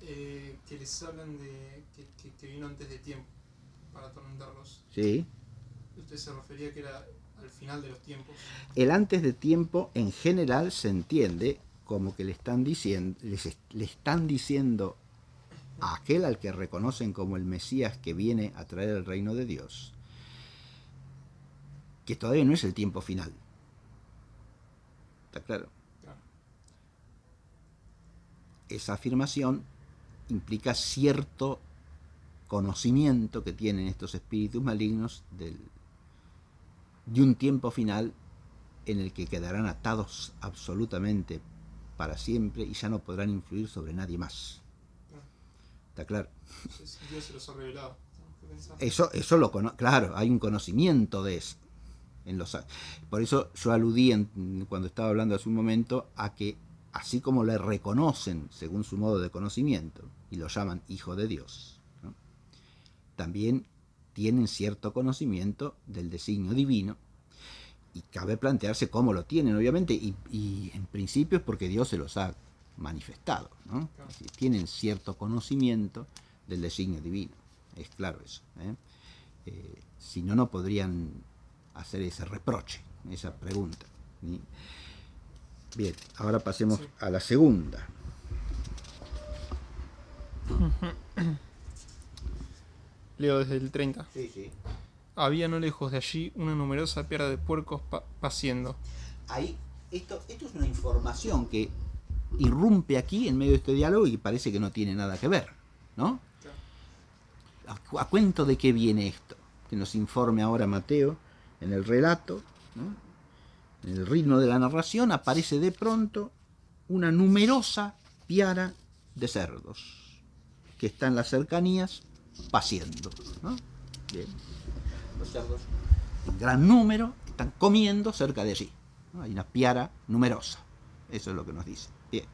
Que les hablan de que vino antes de tiempo para atormentarlos. Sí. Usted se refería que era al final de los tiempos. El antes de tiempo en general se entiende como que le están diciendo a aquel al que reconocen como el Mesías que viene a traer el reino de Dios, que todavía no es el tiempo final. ¿Está claro? Claro. Esa afirmación implica cierto conocimiento que tienen estos espíritus malignos de un tiempo final en el que quedarán atados absolutamente para siempre y ya no podrán influir sobre nadie más. ¿Está claro? Dios se los ha revelado. Eso claro, hay un conocimiento de eso. Por eso yo aludí cuando estaba hablando hace un momento a que así como le reconocen según su modo de conocimiento y lo llaman Hijo de Dios, ¿no? También tienen cierto conocimiento del designio divino y cabe plantearse cómo lo tienen, obviamente, y en principio es porque Dios se los ha manifestado, ¿no? Claro. Así, tienen cierto conocimiento del designio divino, es claro eso, ¿eh? Si no, no podrían hacer ese reproche, esa pregunta, ¿sí? Bien, ahora pasemos a la segunda. Leo desde el 30. Sí. Había no lejos de allí una numerosa piara de puercos paciendo. Ahí Esto es una información que irrumpe aquí en medio de este diálogo y parece que no tiene nada que ver, ¿no? ¿A cuento de qué viene esto? Que nos informe ahora Mateo en el relato, ¿no? En el ritmo de la narración aparece de pronto una numerosa piara de cerdos que está en las cercanías paciendo, ¿no? Bien. Los cerdos en gran número están comiendo cerca de allí, ¿no? Hay una piara numerosa, eso es lo que nos dice. Bien.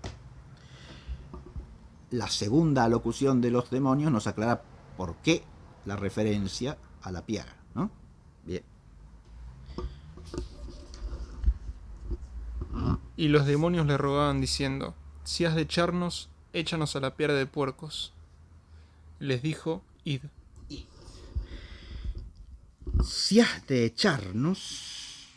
La segunda alocución de los demonios nos aclara por qué la referencia a la piara, ¿no? Bien. Y los demonios le rogaban diciendo: si has de echarnos, échanos a la piara de puercos. Les dijo: id. Si has de echarnos,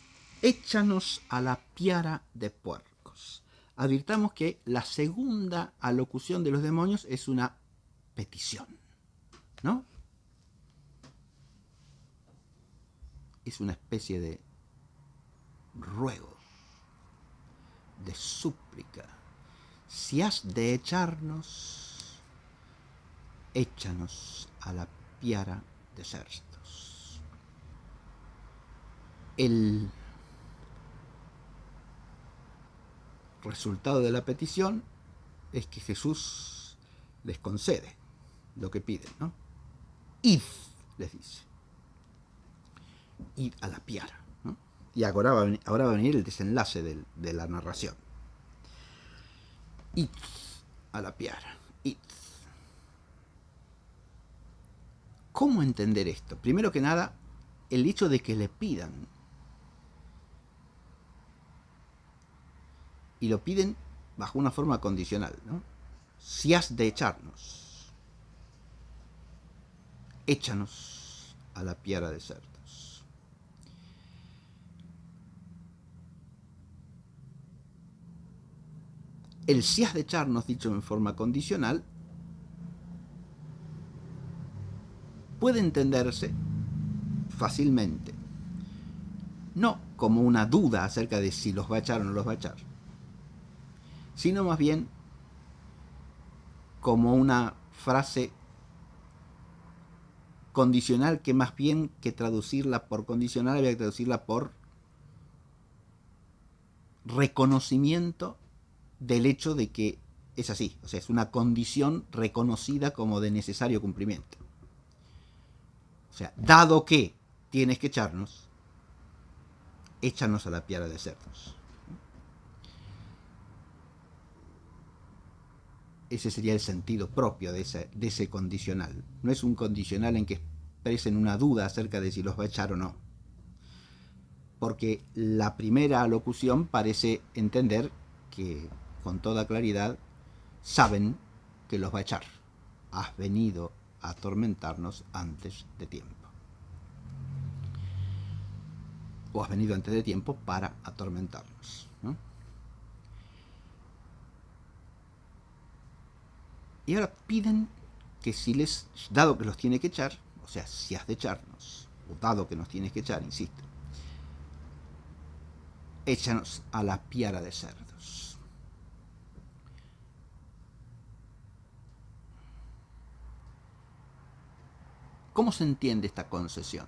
échanos a la piara de puercos. Advirtamos que la segunda alocución de los demonios es una petición, ¿no? Es una especie de ruego, de súplica. Si has de echarnos, échanos a la piara de cerdos. El resultado de la petición es que Jesús les concede lo que piden, ¿no? Id, les dice. Id a la piara, ¿no? Y ahora va a venir el desenlace de la narración. Id a la piara. Id. ¿Cómo entender esto? Primero que nada, el hecho de que le pidan. Y lo piden bajo una forma condicional, ¿no? Si has de echarnos, échanos a la piara de cerdos. El si has de echarnos, dicho en forma condicional, puede entenderse fácilmente, no como una duda acerca de si los va a echar o no los va a echar, sino más bien como una frase condicional que más bien que traducirla por condicional había que traducirla por reconocimiento del hecho de que es así, o sea, es una condición reconocida como de necesario cumplimiento. O sea, dado que tienes que echarnos, échanos a la piara de cerdos. Ese sería el sentido propio de ese condicional. No es un condicional en que expresen una duda acerca de si los va a echar o no. Porque la primera alocución parece entender que con toda claridad saben que los va a echar. Has venido a atormentarnos antes de tiempo. O has venido antes de tiempo para atormentarnos, ¿no? Y ahora piden que si les, dado que los tiene que echar, o sea, si has de echarnos, o dado que nos tienes que echar, insisto, échanos a la piara de cerdos. ¿Cómo se entiende esta concesión?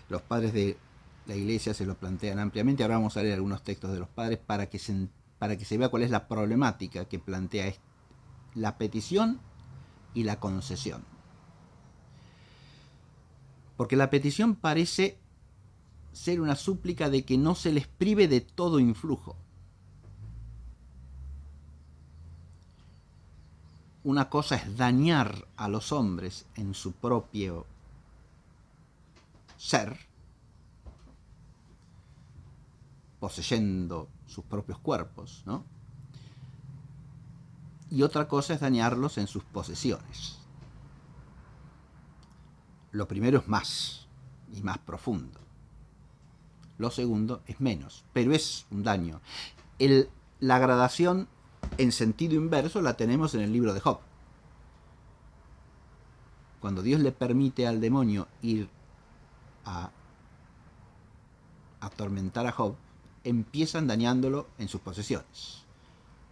Los padres de la iglesia se lo plantean ampliamente. Ahora vamos a leer algunos textos de los padres para que se vea cuál es la problemática que plantea la petición y la concesión. Porque la petición parece ser una súplica de que no se les prive de todo influjo. Una cosa es dañar a los hombres en su propio ser, poseyendo sus propios cuerpos, ¿no? Y otra cosa es dañarlos en sus posesiones. Lo primero es más y más profundo. Lo segundo es menos, pero es un daño. La gradación en sentido inverso la tenemos en el libro de Job. Cuando Dios le permite al demonio ir a atormentar a Job, empiezan dañándolo en sus posesiones,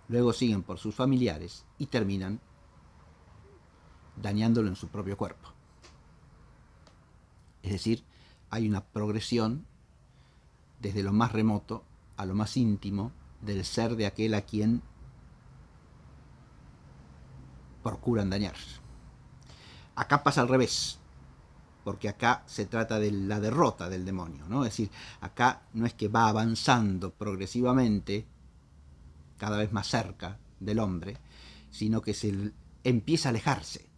luego siguen por sus familiares y terminan dañándolo en su propio cuerpo. Es decir, hay una progresión desde lo más remoto a lo más íntimo del ser de aquel a quien procuran dañar. Acá pasa al revés, porque acá se trata de la derrota del demonio, ¿no? Es decir, acá no es que va avanzando progresivamente, cada vez más cerca del hombre, sino que se empieza a alejarse.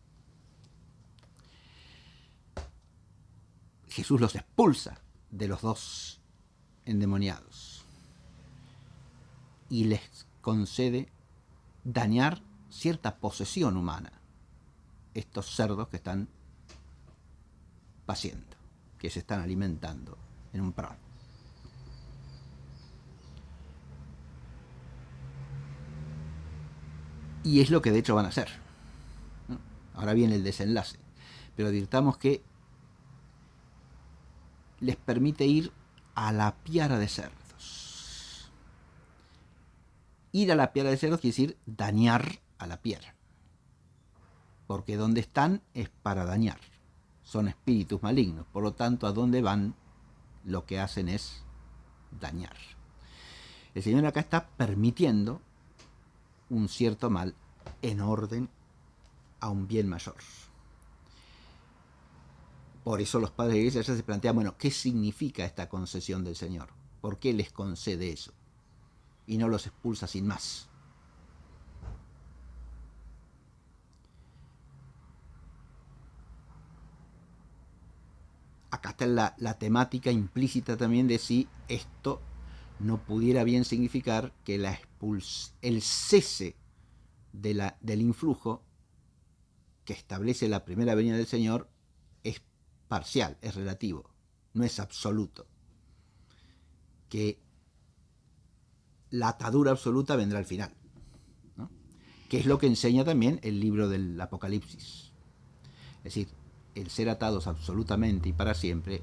Jesús los expulsa de los dos endemoniados y les concede dañar cierta posesión humana, estos cerdos que están paciendo, que se están alimentando en un prado. Y es lo que de hecho van a hacer, ¿no? Ahora viene el desenlace, pero advirtamos que les permite ir a la piara de cerdos. Ir a la piara de cerdos quiere decir dañar a la piara, porque donde están es para dañar. Son espíritus malignos, por lo tanto, a donde van, lo que hacen es dañar. El Señor acá está permitiendo un cierto mal en orden a un bien mayor. Por eso los padres de la iglesia ya se plantean, bueno, ¿qué significa esta concesión del Señor? ¿Por qué les concede eso? Y no los expulsa sin más. Acá está la temática implícita también de si esto no pudiera bien significar que el cese del influjo que establece la primera venida del Señor es parcial, es relativo, no es absoluto. Que la atadura absoluta vendrá al final, ¿no? Que es lo que enseña también el libro del Apocalipsis. Es decir, el ser atados absolutamente y para siempre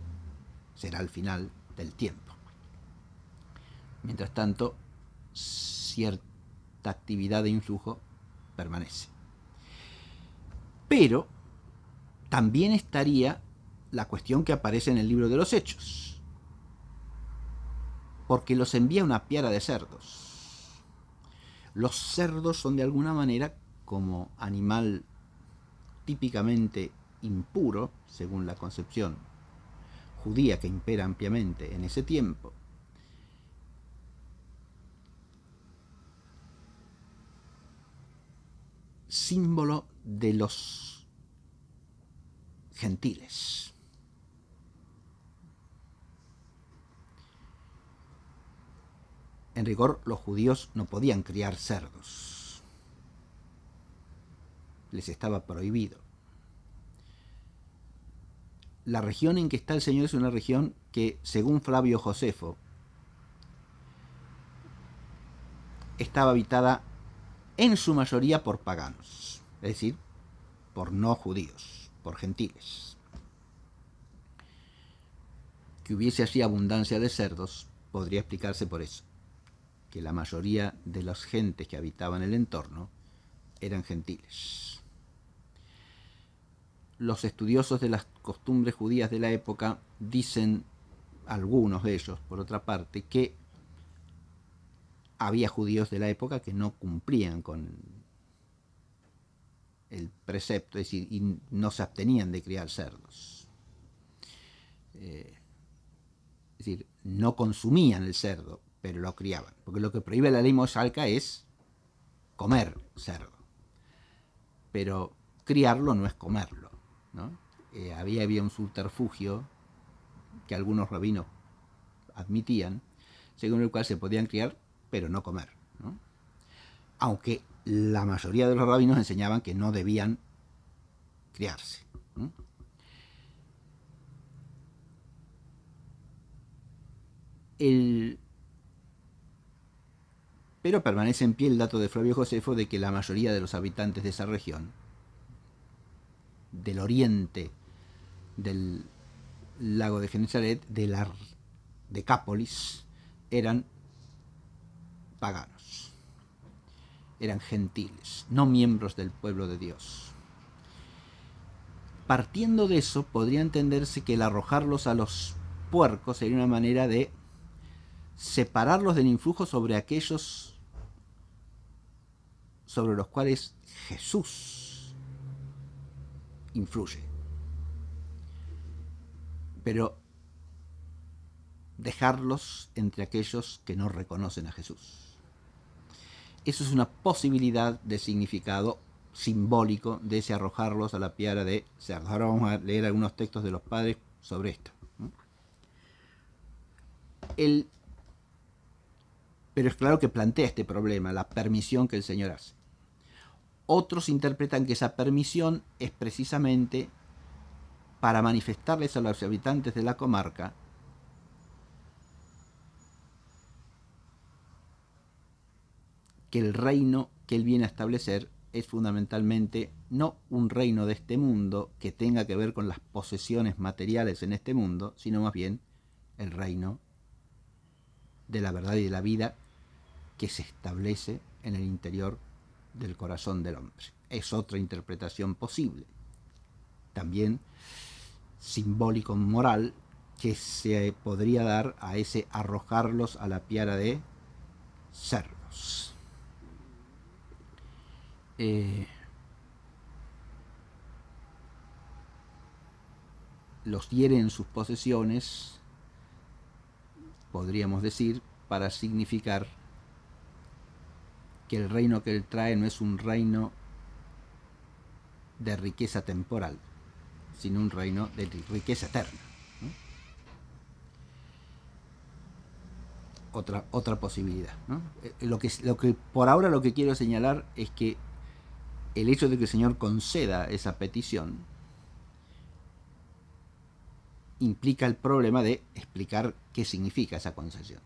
será el final del tiempo. Mientras tanto, cierta actividad de influjo permanece. Pero también estaría la cuestión que aparece en el libro de los Hechos, porque los envía una piara de cerdos. Los cerdos son de alguna manera como animal típicamente impuro, según la concepción judía que impera ampliamente en ese tiempo, símbolo de los gentiles. En rigor, los judíos no podían criar cerdos. Les estaba prohibido. La región en que está el Señor es una región que, según Flavio Josefo, estaba habitada en su mayoría por paganos, es decir, por no judíos, por gentiles. Que hubiese allí abundancia de cerdos podría explicarse por eso, que la mayoría de las gentes que habitaban el entorno eran gentiles. Los estudiosos de las costumbres judías de la época dicen, algunos de ellos, por otra parte, que había judíos de la época que no cumplían con el precepto, es decir, y no se abstenían de criar cerdos. Es decir, no consumían el cerdo, pero lo criaban. Porque lo que prohíbe la ley mosaica es comer cerdo, pero criarlo no es comerlo, ¿no? Había un subterfugio que algunos rabinos admitían, según el cual se podían criar, pero no comer, ¿no? Aunque la mayoría de los rabinos enseñaban que no debían criarse, ¿no? Pero permanece en pie el dato de Flavio Josefo de que la mayoría de los habitantes de esa región, del oriente del lago de Genesaret, de Decápolis, eran paganos. Eran gentiles, no miembros del pueblo de Dios. Partiendo de eso, podría entenderse que el arrojarlos a los puercos sería una manera de separarlos del influjo sobre aquellos sobre los cuales Jesús influye. Pero dejarlos entre aquellos que no reconocen a Jesús. Eso es una posibilidad de significado simbólico de ese arrojarlos a la piara de cerdos. Ahora vamos a leer algunos textos de los padres sobre esto. Pero es claro que plantea este problema, la permisión que el Señor hace. Otros interpretan que esa permisión es precisamente para manifestarles a los habitantes de la comarca que el reino que él viene a establecer es fundamentalmente no un reino de este mundo que tenga que ver con las posesiones materiales en este mundo, sino más bien el reino de la verdad y de la vida que se establece en el interior del corazón del hombre. Es otra interpretación posible, también simbólico moral, que se podría dar a ese arrojarlos a la piara de cerdos. Los hiere en sus posesiones, podríamos decir, para significar que el reino que él trae no es un reino de riqueza temporal, sino un reino de riqueza eterna, ¿no? Otra posibilidad, ¿no? Lo que por ahora lo que quiero señalar es que el hecho de que el Señor conceda esa petición implica el problema de explicar qué significa esa concesión.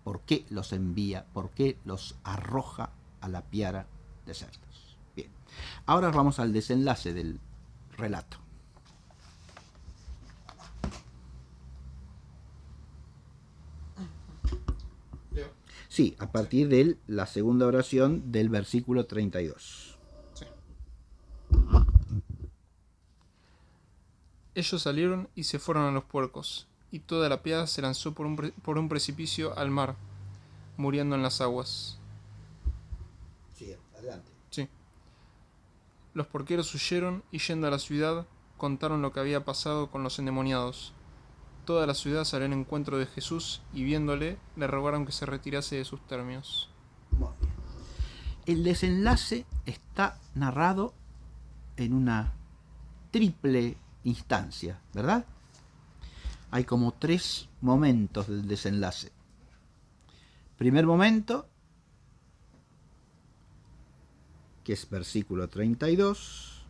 ¿Por qué los envía? ¿Por qué los arroja a la piara de cerdos? Bien, ahora vamos al desenlace del relato. Sí, a partir de la segunda oración del versículo 32. Sí. Ellos salieron y se fueron a los puercos, y toda la piara se lanzó por un precipicio al mar, muriendo en las aguas. Sí, adelante. Sí. Los porqueros huyeron y yendo a la ciudad, contaron lo que había pasado con los endemoniados. Toda la ciudad salió en encuentro de Jesús y viéndole, le rogaron que se retirase de sus términos. Muy bien. El desenlace está narrado en una triple instancia, ¿verdad? Hay como 3 momentos del desenlace. Primer momento, que es versículo 32,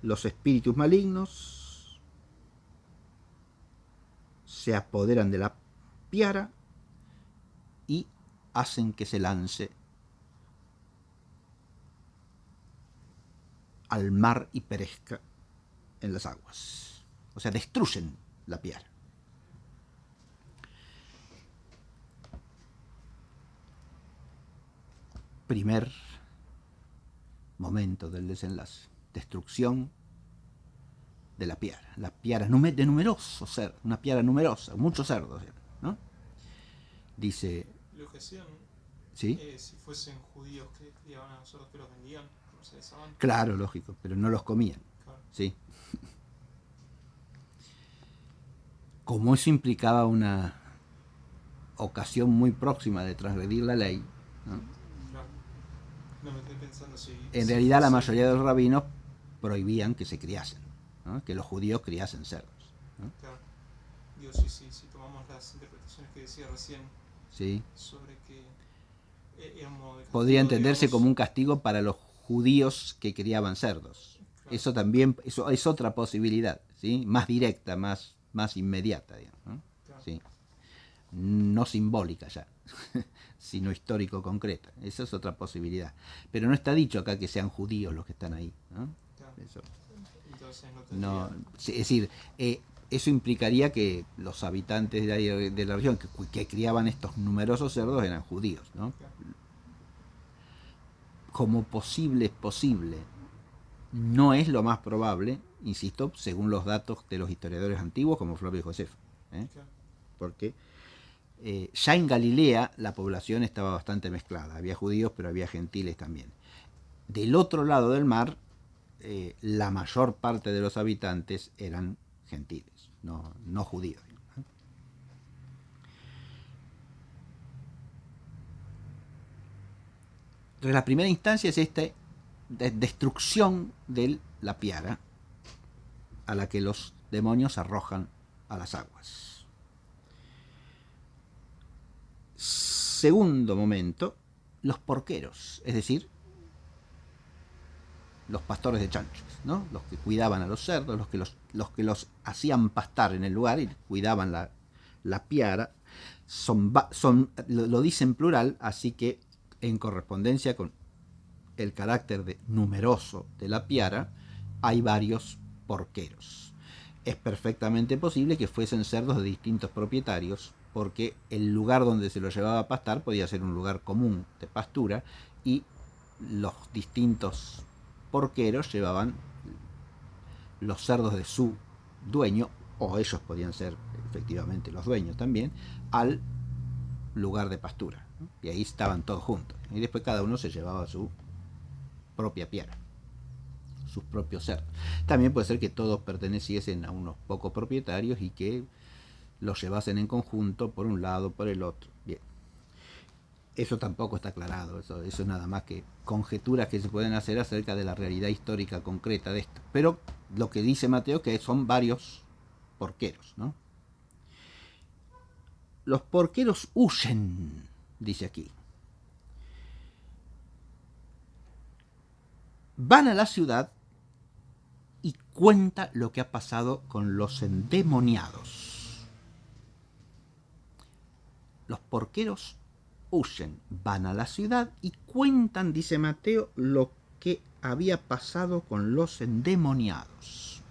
los espíritus malignos se apoderan de la piara y hacen que se lance al mar y perezca en las aguas. O sea, destruyen la piara. Primer momento del desenlace. Destrucción de la piara. La piara de numerosos cerdos, una piara numerosa, muchos cerdos, ¿no? Dice... Lo que hacían, ¿sí? Si fuesen judíos que criaban a nosotros, que los vendían, comercializaban. Claro, lógico, pero no los comían. Claro. ¿Sí? Como eso implicaba una ocasión muy próxima de transgredir la ley, ¿no? Claro. No me estoy pensando en realidad la mayoría de los rabinos prohibían que se criasen, ¿no? Que los judíos criasen cerdos, ¿no? Claro. Digo, si tomamos las interpretaciones que decía recién, sí, sobre que era un modo de castigo, podría entenderse, digamos, como un castigo para los judíos que criaban cerdos. Claro. Eso también es otra posibilidad, ¿sí? Más directa, más inmediata, digamos, ¿no? Claro. ¿Sí? No simbólica ya, sino histórico concreta. Esa es otra posibilidad. Pero no está dicho acá que sean judíos los que están ahí, ¿no? Claro. Eso. Entonces no, es decir, Eso implicaría que los habitantes de la región que criaban estos numerosos cerdos eran judíos, ¿no? Como posible es posible. No es lo más probable, insisto, según los datos de los historiadores antiguos como Flavio Josefo, ¿eh? Porque ya en Galilea la población estaba bastante mezclada. Había judíos, pero había gentiles también. Del otro lado del mar, la mayor parte de los habitantes eran gentiles, no judíos. Entonces la primera instancia es esta destrucción de la piara a la que los demonios arrojan a las aguas. Segundo momento, los porqueros, es decir, los pastores de chanchos, ¿no? Los que cuidaban a los cerdos, los que los hacían pastar en el lugar y cuidaban la piara, lo dice en plural, así que en correspondencia con el carácter numeroso de la piara, hay varios porqueros. Es perfectamente posible que fuesen cerdos de distintos propietarios, porque el lugar donde se los llevaba a pastar podía ser un lugar común de pastura y los distintos porqueros llevaban los cerdos de su dueño, o ellos podían ser efectivamente los dueños también, al lugar de pastura. Y ahí estaban todos juntos. Y después cada uno se llevaba su propia piara, sus propios cerdos. También puede ser que todos perteneciesen a unos pocos propietarios y que los llevasen en conjunto por un lado, por el otro. Bien. Eso tampoco está aclarado, eso es nada más que conjeturas que se pueden hacer acerca de la realidad histórica concreta de esto. Pero lo que dice Mateo que son varios porqueros, ¿no? Los porqueros huyen, dice aquí. Van a la ciudad y cuenta lo que ha pasado con los endemoniados. Los porqueros huyen, van a la ciudad y cuentan, dice Mateo, lo que había pasado con los endemoniados.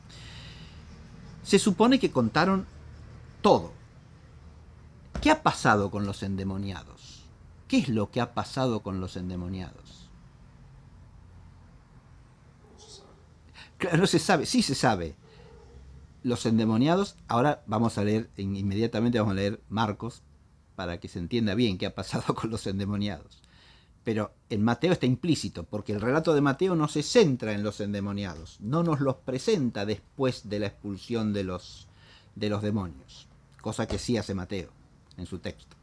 Se supone que contaron todo. ¿Qué ha pasado con los endemoniados? ¿Qué es lo que ha pasado con los endemoniados? Claro, no se sabe, sí se sabe. Los endemoniados, ahora vamos a leer, inmediatamente vamos a leer Marcos, para que se entienda bien qué ha pasado con los endemoniados. Pero en Mateo está implícito, porque el relato de Mateo no se centra en los endemoniados, no nos los presenta después de la expulsión de los demonios, cosa que sí hace Mateo en su texto.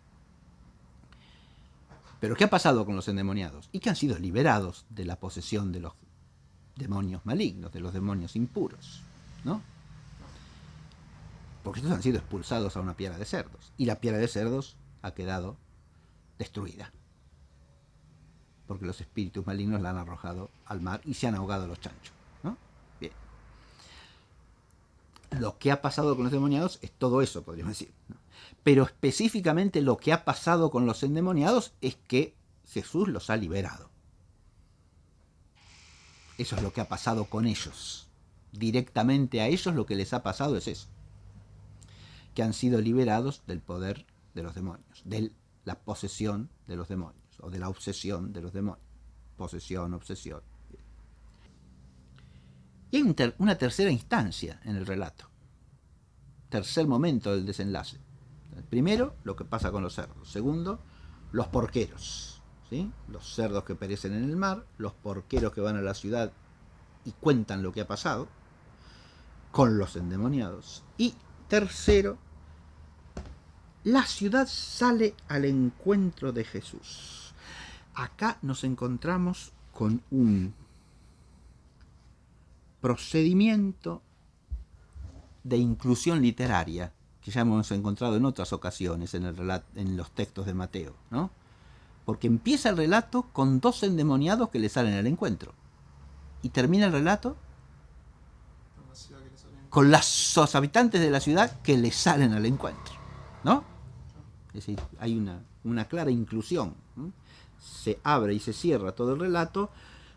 Pero ¿qué ha pasado con los endemoniados? Y que han sido liberados de la posesión de los demonios malignos, de los demonios impuros, ¿no? Porque estos han sido expulsados a una piara de cerdos, y la piara de cerdos ha quedado destruida, porque los espíritus malignos la han arrojado al mar y se han ahogado los chanchos, ¿no? Bien. Lo que ha pasado con los endemoniados es todo eso, podríamos decir, ¿no? Pero específicamente lo que ha pasado con los endemoniados es que Jesús los ha liberado. Eso es lo que ha pasado con ellos. Directamente a ellos lo que les ha pasado es eso, que han sido liberados del poder de los demonios, de la posesión de los demonios, o de la obsesión de los demonios. Posesión, obsesión. Y hay una tercera instancia en el relato. Tercer momento del desenlace. El primero, lo que pasa con los cerdos. Segundo, los porqueros, ¿sí? Los cerdos que perecen en el mar, los porqueros que van a la ciudad y cuentan lo que ha pasado con los endemoniados. Y tercero, la ciudad sale al encuentro de Jesús. Acá nos encontramos con un procedimiento de inclusión literaria que ya hemos encontrado en otras ocasiones en los textos de Mateo, ¿no? Porque empieza el relato con dos endemoniados que le salen al encuentro y termina el relato con los habitantes de la ciudad que le salen al encuentro, ¿no? Es decir, hay una clara inclusión, ¿no? Se abre y se cierra todo el relato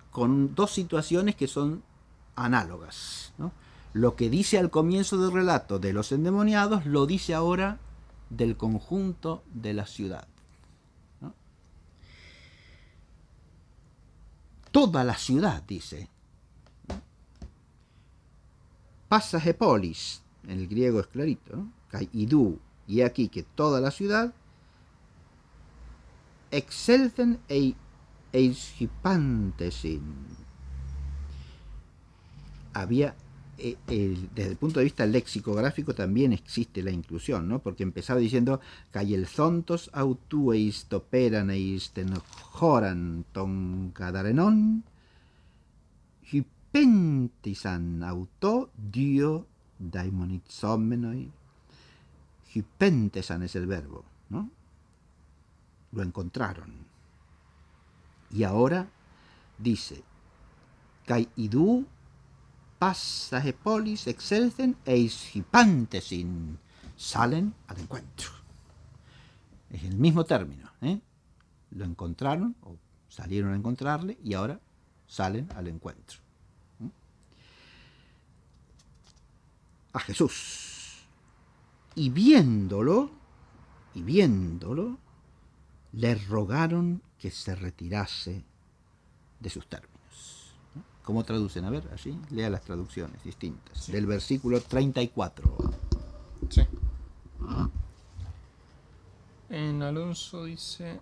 con dos situaciones que son análogas, ¿no? Lo que dice al comienzo del relato de los endemoniados, lo dice ahora del conjunto de la ciudad, ¿no? Toda la ciudad, dice. Pasaje polis, en el griego es clarito, ¿no? Kai idú, y aquí que toda la ciudad, excelten eishipantesin. Había, desde el punto de vista lexicográfico también existe la inclusión, ¿no? Porque empezaba diciendo Kai el zontos autueis toperan eisten joran ton cadarenon hypentisan auto dio daimonizomenoi. Hypentesan es el verbo, ¿no? Lo encontraron. Y ahora dice Kai idú pasaje polis excelsen eis hypantesin, salen al encuentro. Es el mismo término, ¿eh? Lo encontraron o salieron a encontrarle y ahora salen al encuentro. A Jesús. Y viéndolo, le rogaron que se retirase de sus términos. ¿Cómo traducen? A ver, allí, lea las traducciones distintas. Sí. Del versículo 34. Sí. En Alonso dice: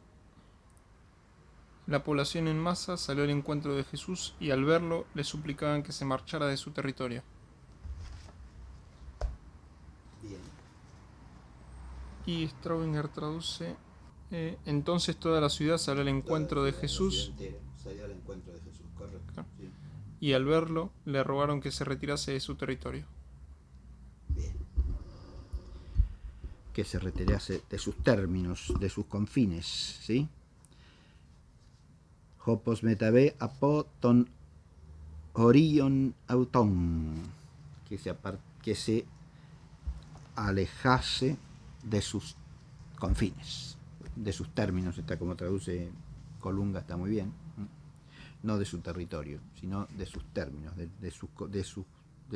la población en masa salió al encuentro de Jesús y al verlo le suplicaban que se marchara de su territorio. Bien. Y Straubinger traduce: entonces toda la ciudad salió al encuentro de Jesús. Salió al encuentro de Jesús, correcto. Claro. Sí. Y al verlo le rogaron que se retirase de su territorio. Bien. Que se retirase de sus términos, de sus confines, ¿sí? Hopos metabe apo ton orion auton, que se alejase de sus confines, de sus términos, está como traduce Colunga, está muy bien, no de su territorio, sino de sus términos, de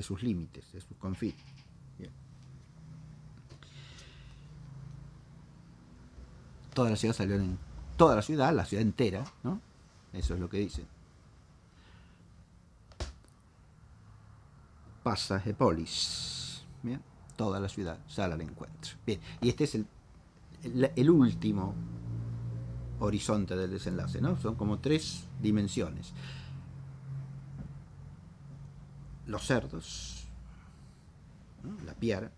sus límites, de sus confines. Bien. Toda la ciudad salió en toda la ciudad entera, ¿no? Eso es lo que dice. Pasaje polis. Bien. Toda la ciudad sale al encuentro. Bien. Y este es el último horizonte del desenlace, ¿no? Son como 3 dimensiones. Los cerdos, ¿no? La piara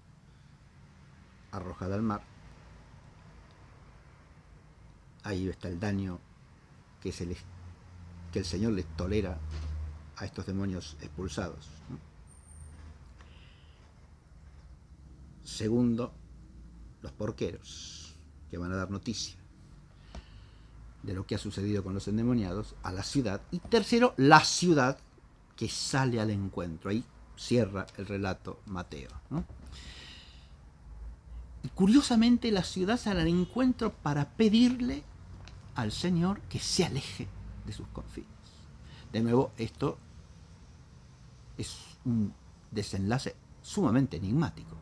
arrojada al mar. Ahí está el daño que el Señor les tolera a estos demonios expulsados, ¿no? Segundo, los porqueros, que van a dar noticia de lo que ha sucedido con los endemoniados a la ciudad. Y tercero, la ciudad que sale al encuentro. Ahí cierra el relato Mateo, ¿no? Y curiosamente la ciudad sale al encuentro para pedirle al Señor que se aleje de sus confines. De nuevo, esto es un desenlace sumamente enigmático.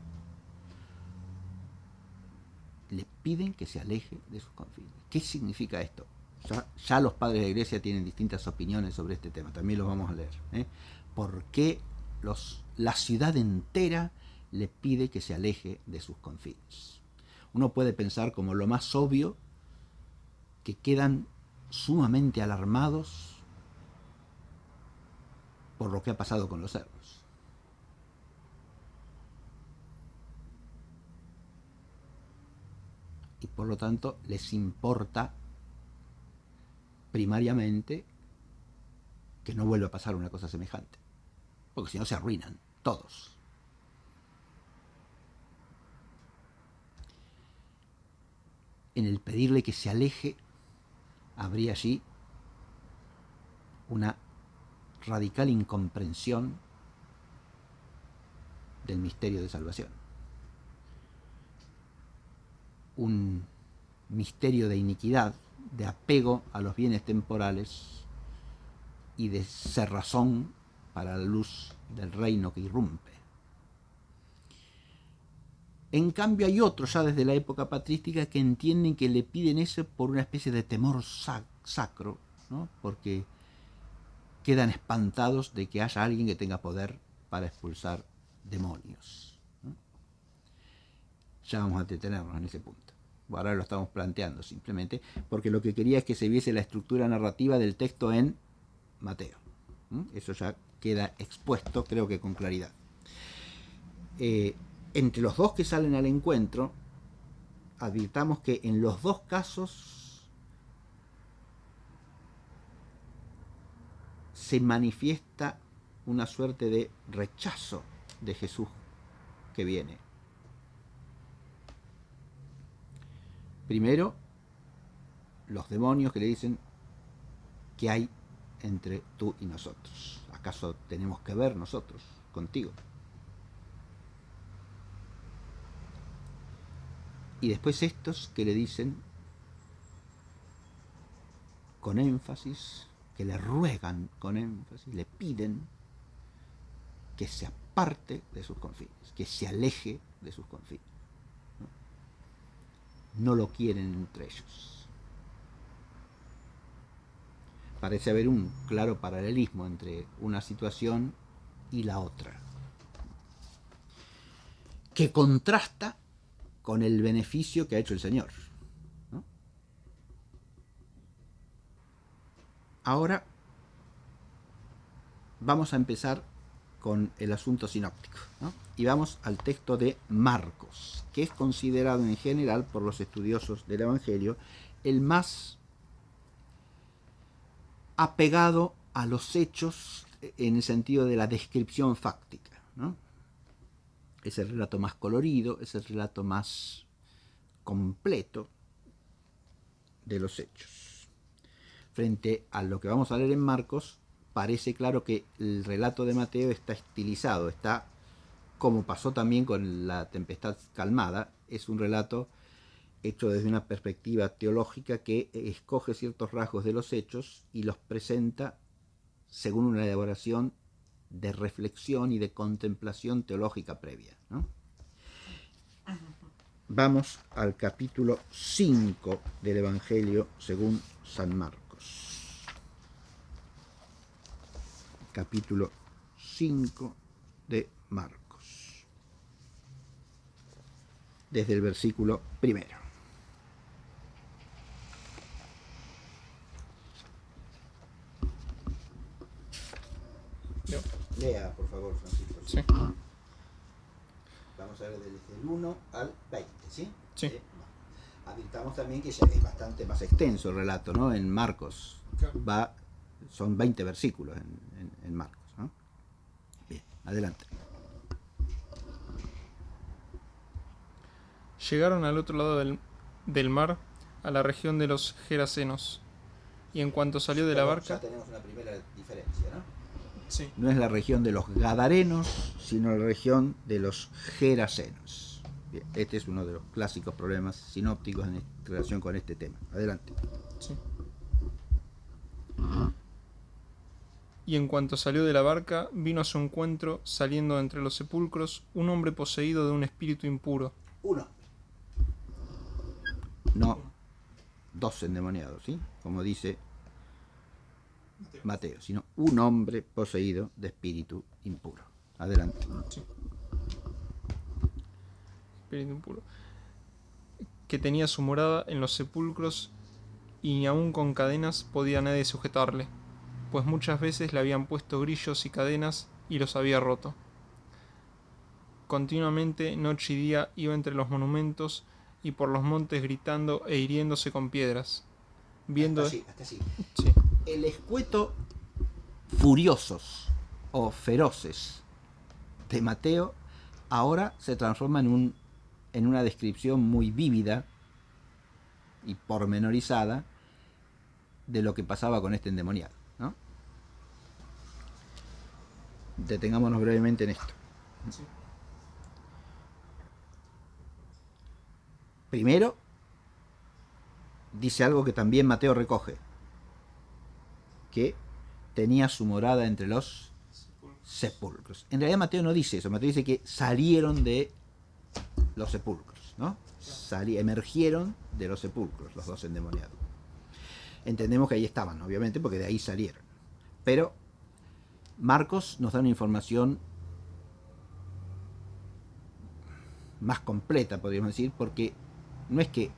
Le piden que se aleje de sus confines. ¿Qué significa esto? Ya los padres de la iglesia tienen distintas opiniones sobre este tema, también los vamos a leer, ¿eh? ¿Por qué la ciudad entera le pide que se aleje de sus confines? Uno puede pensar como lo más obvio que quedan sumamente alarmados por lo que ha pasado con los cerdos. Y por lo tanto les importa primariamente que no vuelva a pasar una cosa semejante, porque si no se arruinan todos. En el pedirle que se aleje habría allí una radical incomprensión del misterio de salvación, un misterio de iniquidad, de apego a los bienes temporales y de cerrazón para la luz del reino que irrumpe, En cambio hay otros ya desde la época patrística que entienden que le piden eso por una especie de temor sacro, ¿no? Porque quedan espantados de que haya alguien que tenga poder para expulsar demonios, ¿no? Ya vamos a detenernos en ese punto. Ahora lo estamos planteando simplemente porque lo que quería es que se viese la estructura narrativa del texto en Mateo. Eso ya queda expuesto, creo que con claridad. Entre los dos que salen al encuentro, advirtamos que en los dos casos se manifiesta una suerte de rechazo de Jesús que viene. Primero, los demonios que le dicen: ¿qué hay entre tú y nosotros? ¿Acaso tenemos que ver nosotros contigo? Y después estos que le dicen con énfasis, que le ruegan con énfasis, le piden que se aparte de sus confines, que se aleje de sus confines. No lo quieren entre ellos. Parece haber un claro paralelismo entre una situación y la otra, que contrasta con el beneficio que ha hecho el Señor, ¿no? Ahora vamos a empezar con el asunto sinóptico, ¿no? Y vamos al texto de Marcos, que es considerado en general por los estudiosos del Evangelio el más apegado a los hechos en el sentido de la descripción fáctica, ¿no? Es el relato más colorido, es el relato más completo de los hechos. Frente a lo que vamos a leer en Marcos, parece claro que el relato de Mateo está estilizado, está, como pasó también con la tempestad calmada, es un relato hecho desde una perspectiva teológica que escoge ciertos rasgos de los hechos y los presenta según una elaboración de reflexión y de contemplación teológica previa, ¿no? Vamos al capítulo 5 del Evangelio según San Marcos. Capítulo 5 de Marcos. Desde el versículo primero. Lea, por favor, Francisco. Sí. Vamos a ver desde el 1 al 20, ¿sí? Sí. Advirtamos también que ya es bastante más extenso el relato, ¿no? En Marcos son 20 versículos en Marcos, ¿no? Bien, adelante. Llegaron al otro lado del mar, a la región de los Gerasenos, y en cuanto salió de la barca... Ya tenemos una primera diferencia, ¿no? Sí. No es la región de los Gadarenos, sino la región de los Gerasenos. Bien, este es uno de los clásicos problemas sinópticos en relación con este tema. Adelante. Sí. Y en cuanto salió de la barca, vino a su encuentro, saliendo entre los sepulcros, un hombre poseído de un espíritu impuro. Uno. No dos endemoniados, ¿sí? Como dice Mateo, sino un hombre poseído de espíritu impuro. Adelante. Sí. Espíritu impuro. Que tenía su morada en los sepulcros y ni aun con cadenas podía nadie sujetarle, pues muchas veces le habían puesto grillos y cadenas y los había roto. Continuamente, noche y día, iba entre los monumentos y por los montes gritando e hiriéndose con piedras. Viendo... Hasta allí. Sí. El escueto furiosos o feroces de Mateo ahora se transforma en una descripción muy vívida y pormenorizada de lo que pasaba con este endemoniado, ¿no? Detengámonos brevemente en esto. Sí. Primero, dice algo que también Mateo recoge, que tenía su morada entre los sepulcros. En realidad Mateo no dice eso, Mateo dice que salieron de los sepulcros, ¿no? Emergieron de los sepulcros los dos endemoniados. Entendemos que ahí estaban, obviamente, porque de ahí salieron. Pero Marcos nos da una información más completa, podríamos decir, porque no es que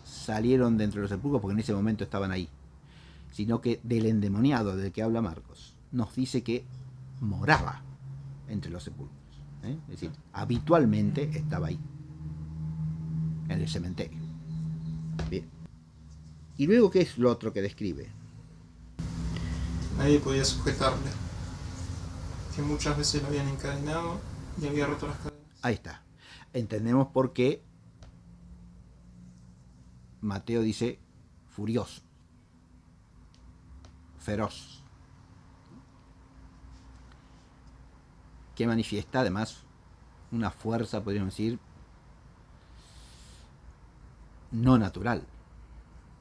salieron de entre los sepulcros porque en ese momento estaban ahí, sino que del endemoniado del que habla Marcos nos dice que moraba entre los sepulcros. Es decir, habitualmente estaba ahí, en el cementerio. Bien. ¿Y luego qué es lo otro que describe? Nadie podía sujetarle, que muchas veces lo habían encadenado y había roto las cadenas. Ahí está. Entendemos por qué Mateo dice furioso, feroz, que manifiesta además una fuerza, podríamos decir, no natural,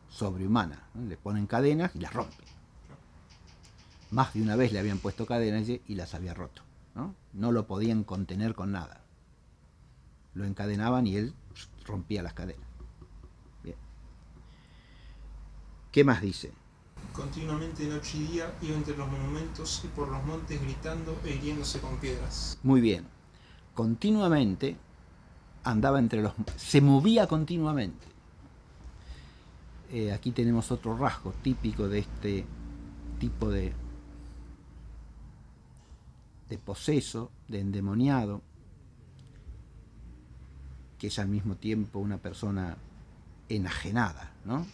sobrehumana, ¿no? Le ponen cadenas y las rompen. Más de una vez le habían puesto cadenas y las había roto, ¿no? No lo podían contener con nada. Lo encadenaban y él rompía las cadenas. Bien. ¿Qué más dice? Continuamente de noche y día iba entre los monumentos y por los montes gritando e hiriéndose con piedras. Muy bien. Continuamente andaba entre los... se movía continuamente. Aquí tenemos otro rasgo típico de este tipo de poseso, de endemoniado, que es al mismo tiempo una persona enajenada, ¿no?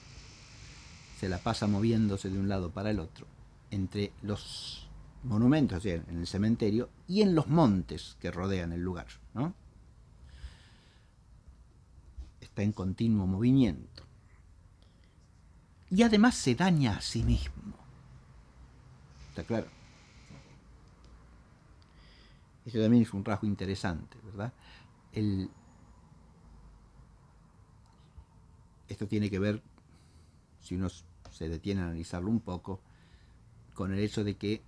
Se la pasa moviéndose de un lado para el otro, entre los monumentos, o sea, en el cementerio, y en los montes que rodean el lugar, ¿no? Está en continuo movimiento. Y además se daña a sí mismo. ¿Está claro? Esto también es un rasgo interesante, ¿verdad? Esto tiene que ver, si uno se detiene a analizarlo un poco, con el hecho de que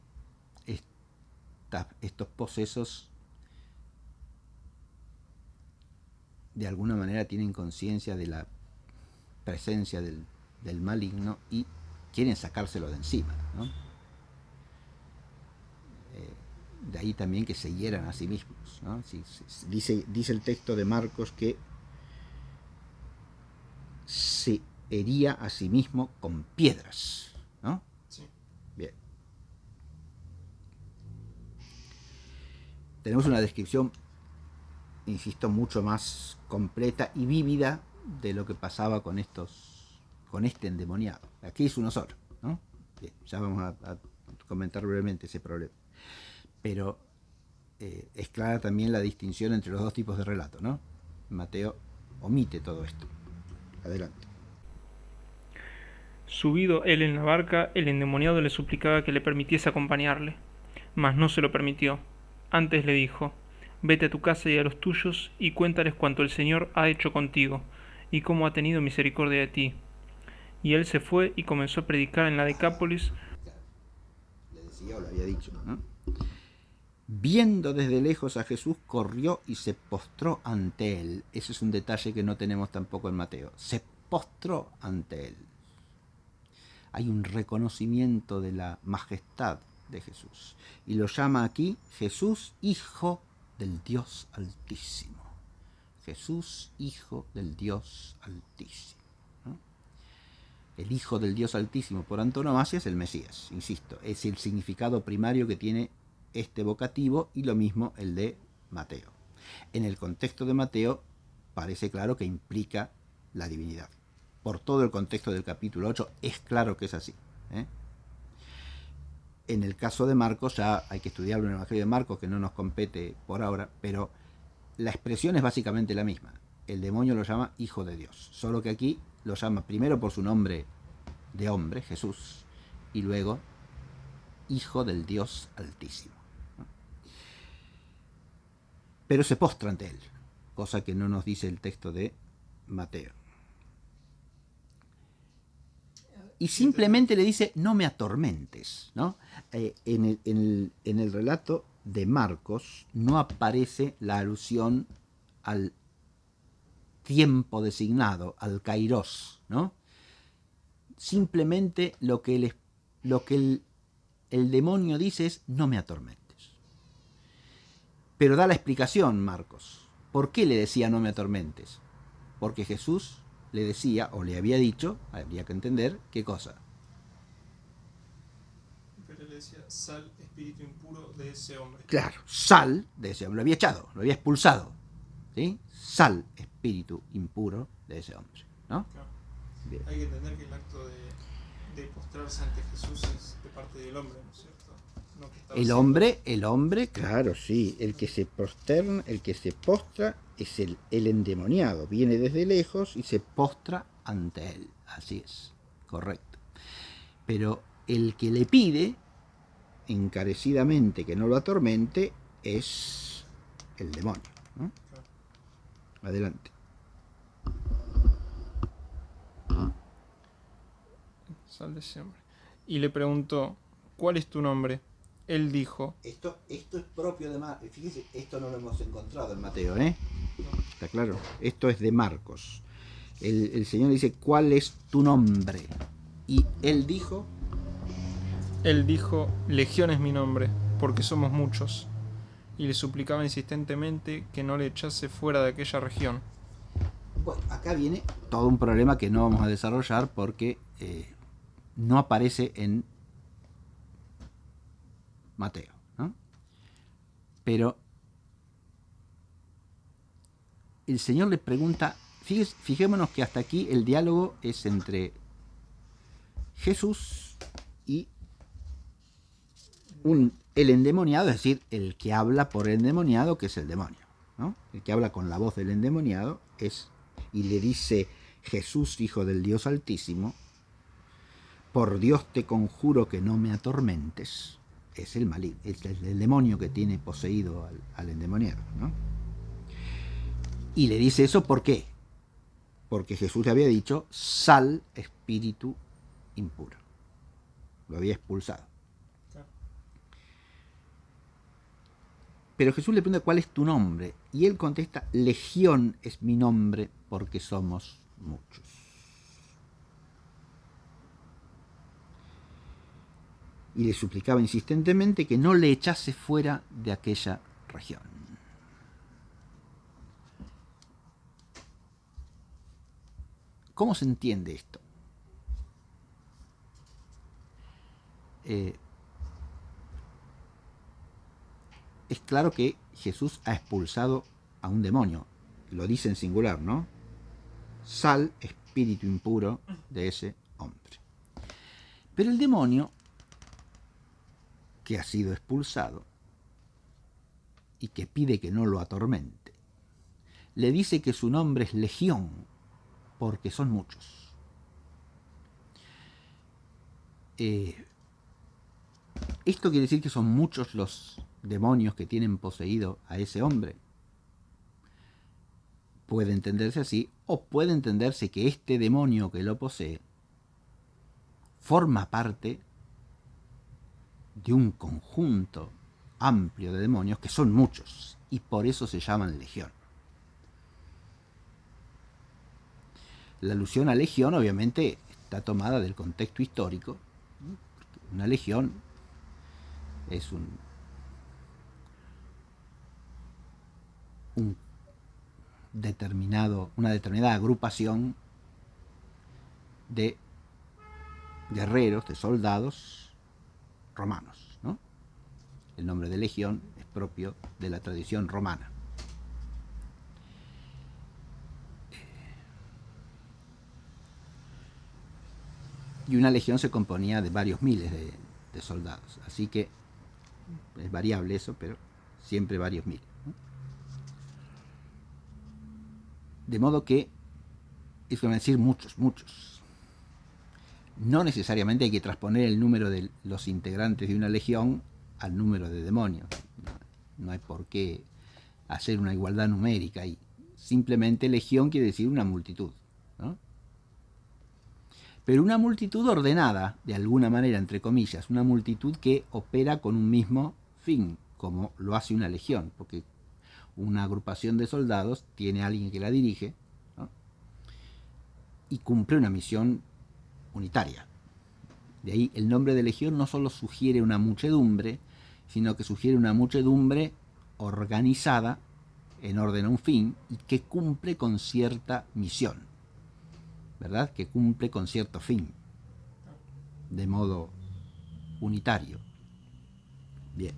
estos posesos de alguna manera tienen conciencia de la presencia del maligno y quieren sacárselo de encima, ¿no? De ahí también que se hieran a sí mismos, ¿no? Dice el texto de Marcos que se hería a sí mismo con piedras, ¿no? Sí. Bien. Tenemos una descripción, insisto, mucho más completa y vívida de lo que pasaba con este endemoniado. Aquí es uno solo, ¿no? Bien, ya vamos a comentar brevemente ese problema. Pero es clara también la distinción entre los dos tipos de relato, ¿no? Mateo omite todo esto. Adelante. Subido él en la barca, el endemoniado le suplicaba que le permitiese acompañarle, mas no se lo permitió. Antes le dijo: Vete a tu casa y a los tuyos, y cuéntales cuanto el Señor ha hecho contigo, y cómo ha tenido misericordia de ti. Y él se fue y comenzó a predicar en la Decápolis. Le decía o lo había dicho, ¿no? Viendo desde lejos a Jesús, corrió y se postró ante él. Ese es un detalle que no tenemos tampoco en Mateo. Se postró ante él. Hay un reconocimiento de la majestad de Jesús. Y lo llama aquí Jesús, Hijo del Dios Altísimo. Jesús, Hijo del Dios Altísimo, ¿no? El Hijo del Dios Altísimo por antonomasia es el Mesías, insisto. Es el significado primario que tiene este vocativo y lo mismo el de Mateo. En el contexto de Mateo parece claro que implica la divinidad. Por todo el contexto del capítulo 8 es claro que es así, ¿eh? En el caso de Marcos ya hay que estudiarlo en el Evangelio de Marcos, que no nos compete por ahora, pero la expresión es básicamente la misma. El demonio lo llama Hijo de Dios, solo que aquí lo llama primero por su nombre de hombre, Jesús, y luego Hijo del Dios Altísimo. Pero se postra ante él, cosa que no nos dice el texto de Mateo. Y simplemente le dice: no me atormentes, ¿no? En el relato de Marcos no aparece la alusión al tiempo designado, al kairos, ¿no? Simplemente lo que el demonio dice es: no me atormentes. Pero da la explicación, Marcos. ¿Por qué le decía no me atormentes? Porque Jesús le decía, o le había dicho, habría que entender, ¿qué cosa? Pero le decía: sal, espíritu impuro de ese hombre. Claro, sal de ese hombre. Lo había echado, lo había expulsado. ¿Sí? Sal, espíritu impuro de ese hombre, ¿no? Claro. Bien. Hay que entender que el acto de postrarse ante Jesús es de parte del hombre, ¿no es cierto? No que estaba El hombre, claro, sí. El que se posterna, el que se postra es el endemoniado. Viene desde lejos y se postra ante él. Así es, correcto. Pero el que le pide encarecidamente que no lo atormente es el demonio, ¿no? Claro. Adelante. Sal de ese hombre. Y le preguntó: ¿cuál es tu nombre? Él dijo: Esto es propio de Marcos. Fíjese, esto no lo hemos encontrado en Mateo, ¿eh? ¿Está claro? Esto es de Marcos. El Señor dice: ¿cuál es tu nombre? Y él dijo: Legión es mi nombre, porque somos muchos. Y le suplicaba insistentemente que no le echase fuera de aquella región. bueno, acá viene todo un problema que no vamos a desarrollar porque no aparece en Mateo, ¿no? Pero el Señor le pregunta, fijémonos que hasta aquí el diálogo es entre Jesús y el endemoniado, es decir, el que habla por el endemoniado, que es el demonio, ¿no? El que habla con la voz del endemoniado y le dice: Jesús, hijo del Dios Altísimo, por Dios te conjuro que no me atormentes. Es el maligno, es el demonio que tiene poseído al endemoniado, ¿no? Y le dice eso, ¿por qué? Porque Jesús le había dicho: sal, espíritu impuro. Lo había expulsado. Pero Jesús le pregunta: ¿cuál es tu nombre? Y él contesta: Legión es mi nombre, porque somos muchos. Y le suplicaba insistentemente que no le echase fuera de aquella región. ¿Cómo se entiende esto? Es claro que Jesús ha expulsado a un demonio. Lo dice en singular, ¿no? Sal, espíritu impuro de ese hombre. Pero el demonio que ha sido expulsado y que pide que no lo atormente, le dice que su nombre es Legión, porque son muchos. ¿Esto quiere decir que son muchos los demonios que tienen poseído a ese hombre? Puede entenderse así, o puede entenderse que este demonio que lo posee forma parte de un conjunto amplio de demonios que son muchos, y por eso se llaman legión. La alusión a legión obviamente está tomada del contexto histórico. Una legión es una determinada agrupación de guerreros, de soldados romanos, ¿no? El nombre de legión es propio de la tradición romana. Y una legión se componía de varios miles de soldados. Así que es variable eso, pero siempre varios miles, ¿no? De modo que, es como decir muchos. No necesariamente hay que transponer el número de los integrantes de una legión al número de demonios. No hay por qué hacer una igualdad numérica ahí. Simplemente legión quiere decir una multitud, ¿no? Pero una multitud ordenada, de alguna manera, entre comillas, una multitud que opera con un mismo fin, como lo hace una legión, porque una agrupación de soldados, tiene alguien que la dirige, ¿no? Y cumple una misión unitaria. De ahí el nombre de legión no solo sugiere una muchedumbre, sino que sugiere una muchedumbre organizada en orden a un fin y que cumple con cierta misión, ¿verdad? Que cumple con cierto fin, de modo unitario. Bien.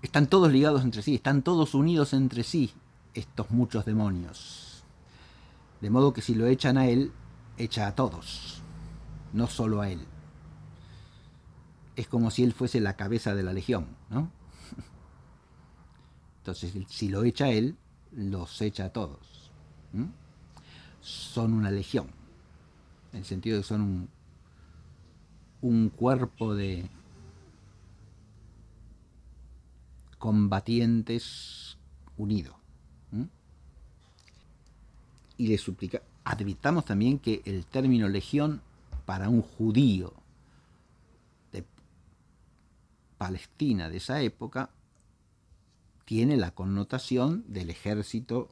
Están todos ligados entre sí, están todos unidos entre sí, estos muchos demonios. De modo que si lo echan a él, echa a todos, no solo a él. Es como si él fuese la cabeza de la legión, ¿no? Entonces, si lo echa a él, los echa a todos. ¿Mm? Son una legión, en el sentido de que son un cuerpo de combatientes unidos. ¿Mm? Y le suplica. Advirtamos también que el término legión para un judío de Palestina de esa época tiene la connotación del ejército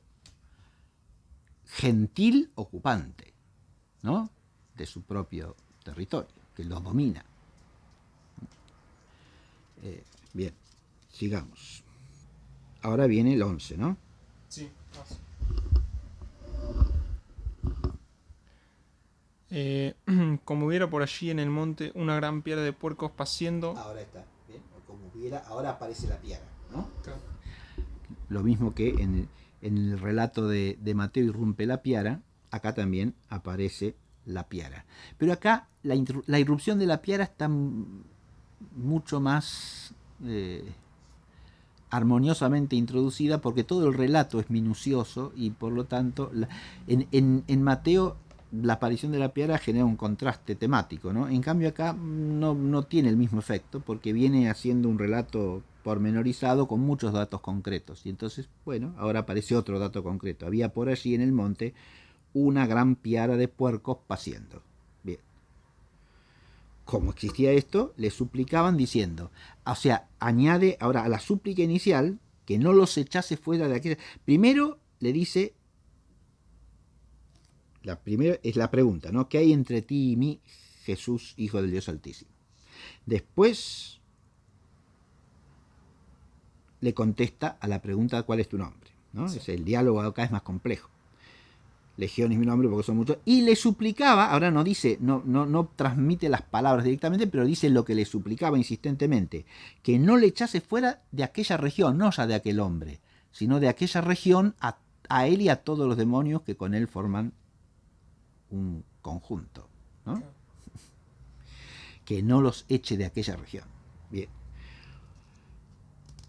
gentil ocupante, ¿no? De su propio territorio, que lo domina. Bien, sigamos. Ahora viene el 11, ¿no? Sí, como hubiera por allí en el monte una gran piara de puercos paciendo. Ahora está, bien, como hubiera, ahora aparece la piara, ¿no? Claro. Lo mismo que en el relato de Mateo irrumpe la piara, acá también aparece la piara. Pero acá la irrupción de la piara está mucho más armoniosamente introducida porque todo el relato es minucioso y por lo tanto en Mateo la aparición de la piara genera un contraste temático, ¿no? En cambio acá no tiene el mismo efecto porque viene haciendo un relato pormenorizado con muchos datos concretos. Y entonces, bueno, ahora aparece otro dato concreto. Había por allí en el monte una gran piara de puercos paciendo. Bien. Como existía esto, le suplicaban diciendo, o sea, añade ahora a la súplica inicial que no los echase fuera de aquella. Primero le dice, la primera es la pregunta, ¿no? ¿Qué hay entre ti y mí, Jesús, Hijo del Dios Altísimo? Después le contesta a la pregunta ¿cuál es tu nombre? ¿No? Sí. El diálogo acá es más complejo. Legión es mi nombre porque son muchos. Y le suplicaba, ahora no dice, no transmite las palabras directamente, pero dice lo que le suplicaba insistentemente, que no le echase fuera de aquella región, no ya de aquel hombre, sino de aquella región a él y a todos los demonios que con él forman un conjunto, ¿no? Claro. Que no los eche de aquella región. Bien.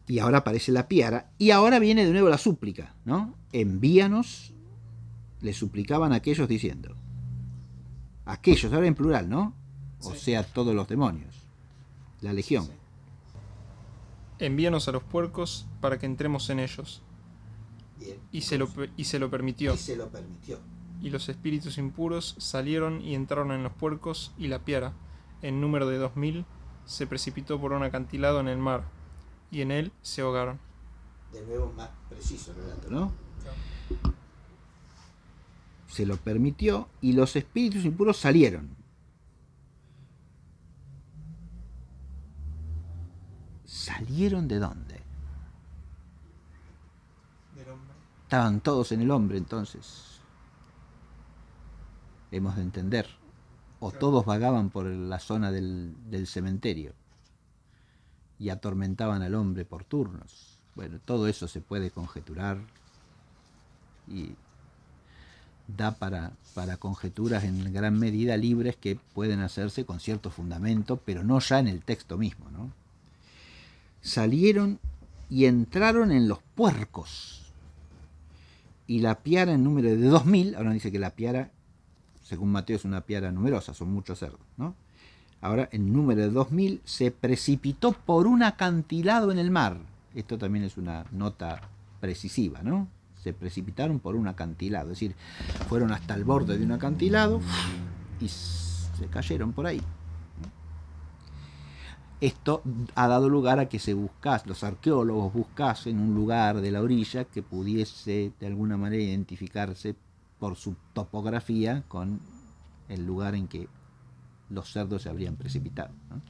Y ahora aparece la piara, y ahora viene de nuevo la súplica, ¿no? Envíanos, le suplicaban a aquellos diciendo. Aquellos, ahora en plural, ¿no? Sí. O sea, todos los demonios. La legión. Sí. Envíanos a los puercos para que entremos en ellos. Bien. Y se lo permitió. Y se lo permitió. Y los espíritus impuros salieron y entraron en los puercos, y la piara, en número de 2000, se precipitó por un acantilado en el mar, y en él se ahogaron. De nuevo más preciso el relato, ¿no? Claro. Se lo permitió y los espíritus impuros salieron. ¿Salieron de dónde? Del hombre. Estaban todos en el hombre entonces. Hemos de entender. O claro. Todos vagaban por la zona del cementerio y atormentaban al hombre por turnos. Bueno, todo eso se puede conjeturar y da para conjeturas en gran medida libres que pueden hacerse con cierto fundamento, pero no ya en el texto mismo, ¿no? Salieron y entraron en los puercos. Y la piara en número de 2000, ahora dice que la piara, según Mateo, es una piara numerosa, son muchos cerdos, ¿no? Ahora, en número de 2000, se precipitó por un acantilado en el mar. Esto también es una nota precisiva, ¿no? Se precipitaron por un acantilado, es decir, fueron hasta el borde de un acantilado y se cayeron por ahí. Esto ha dado lugar a que los arqueólogos buscasen un lugar de la orilla que pudiese de alguna manera identificarse por su topografía con el lugar en que los cerdos se habrían precipitado, ¿no?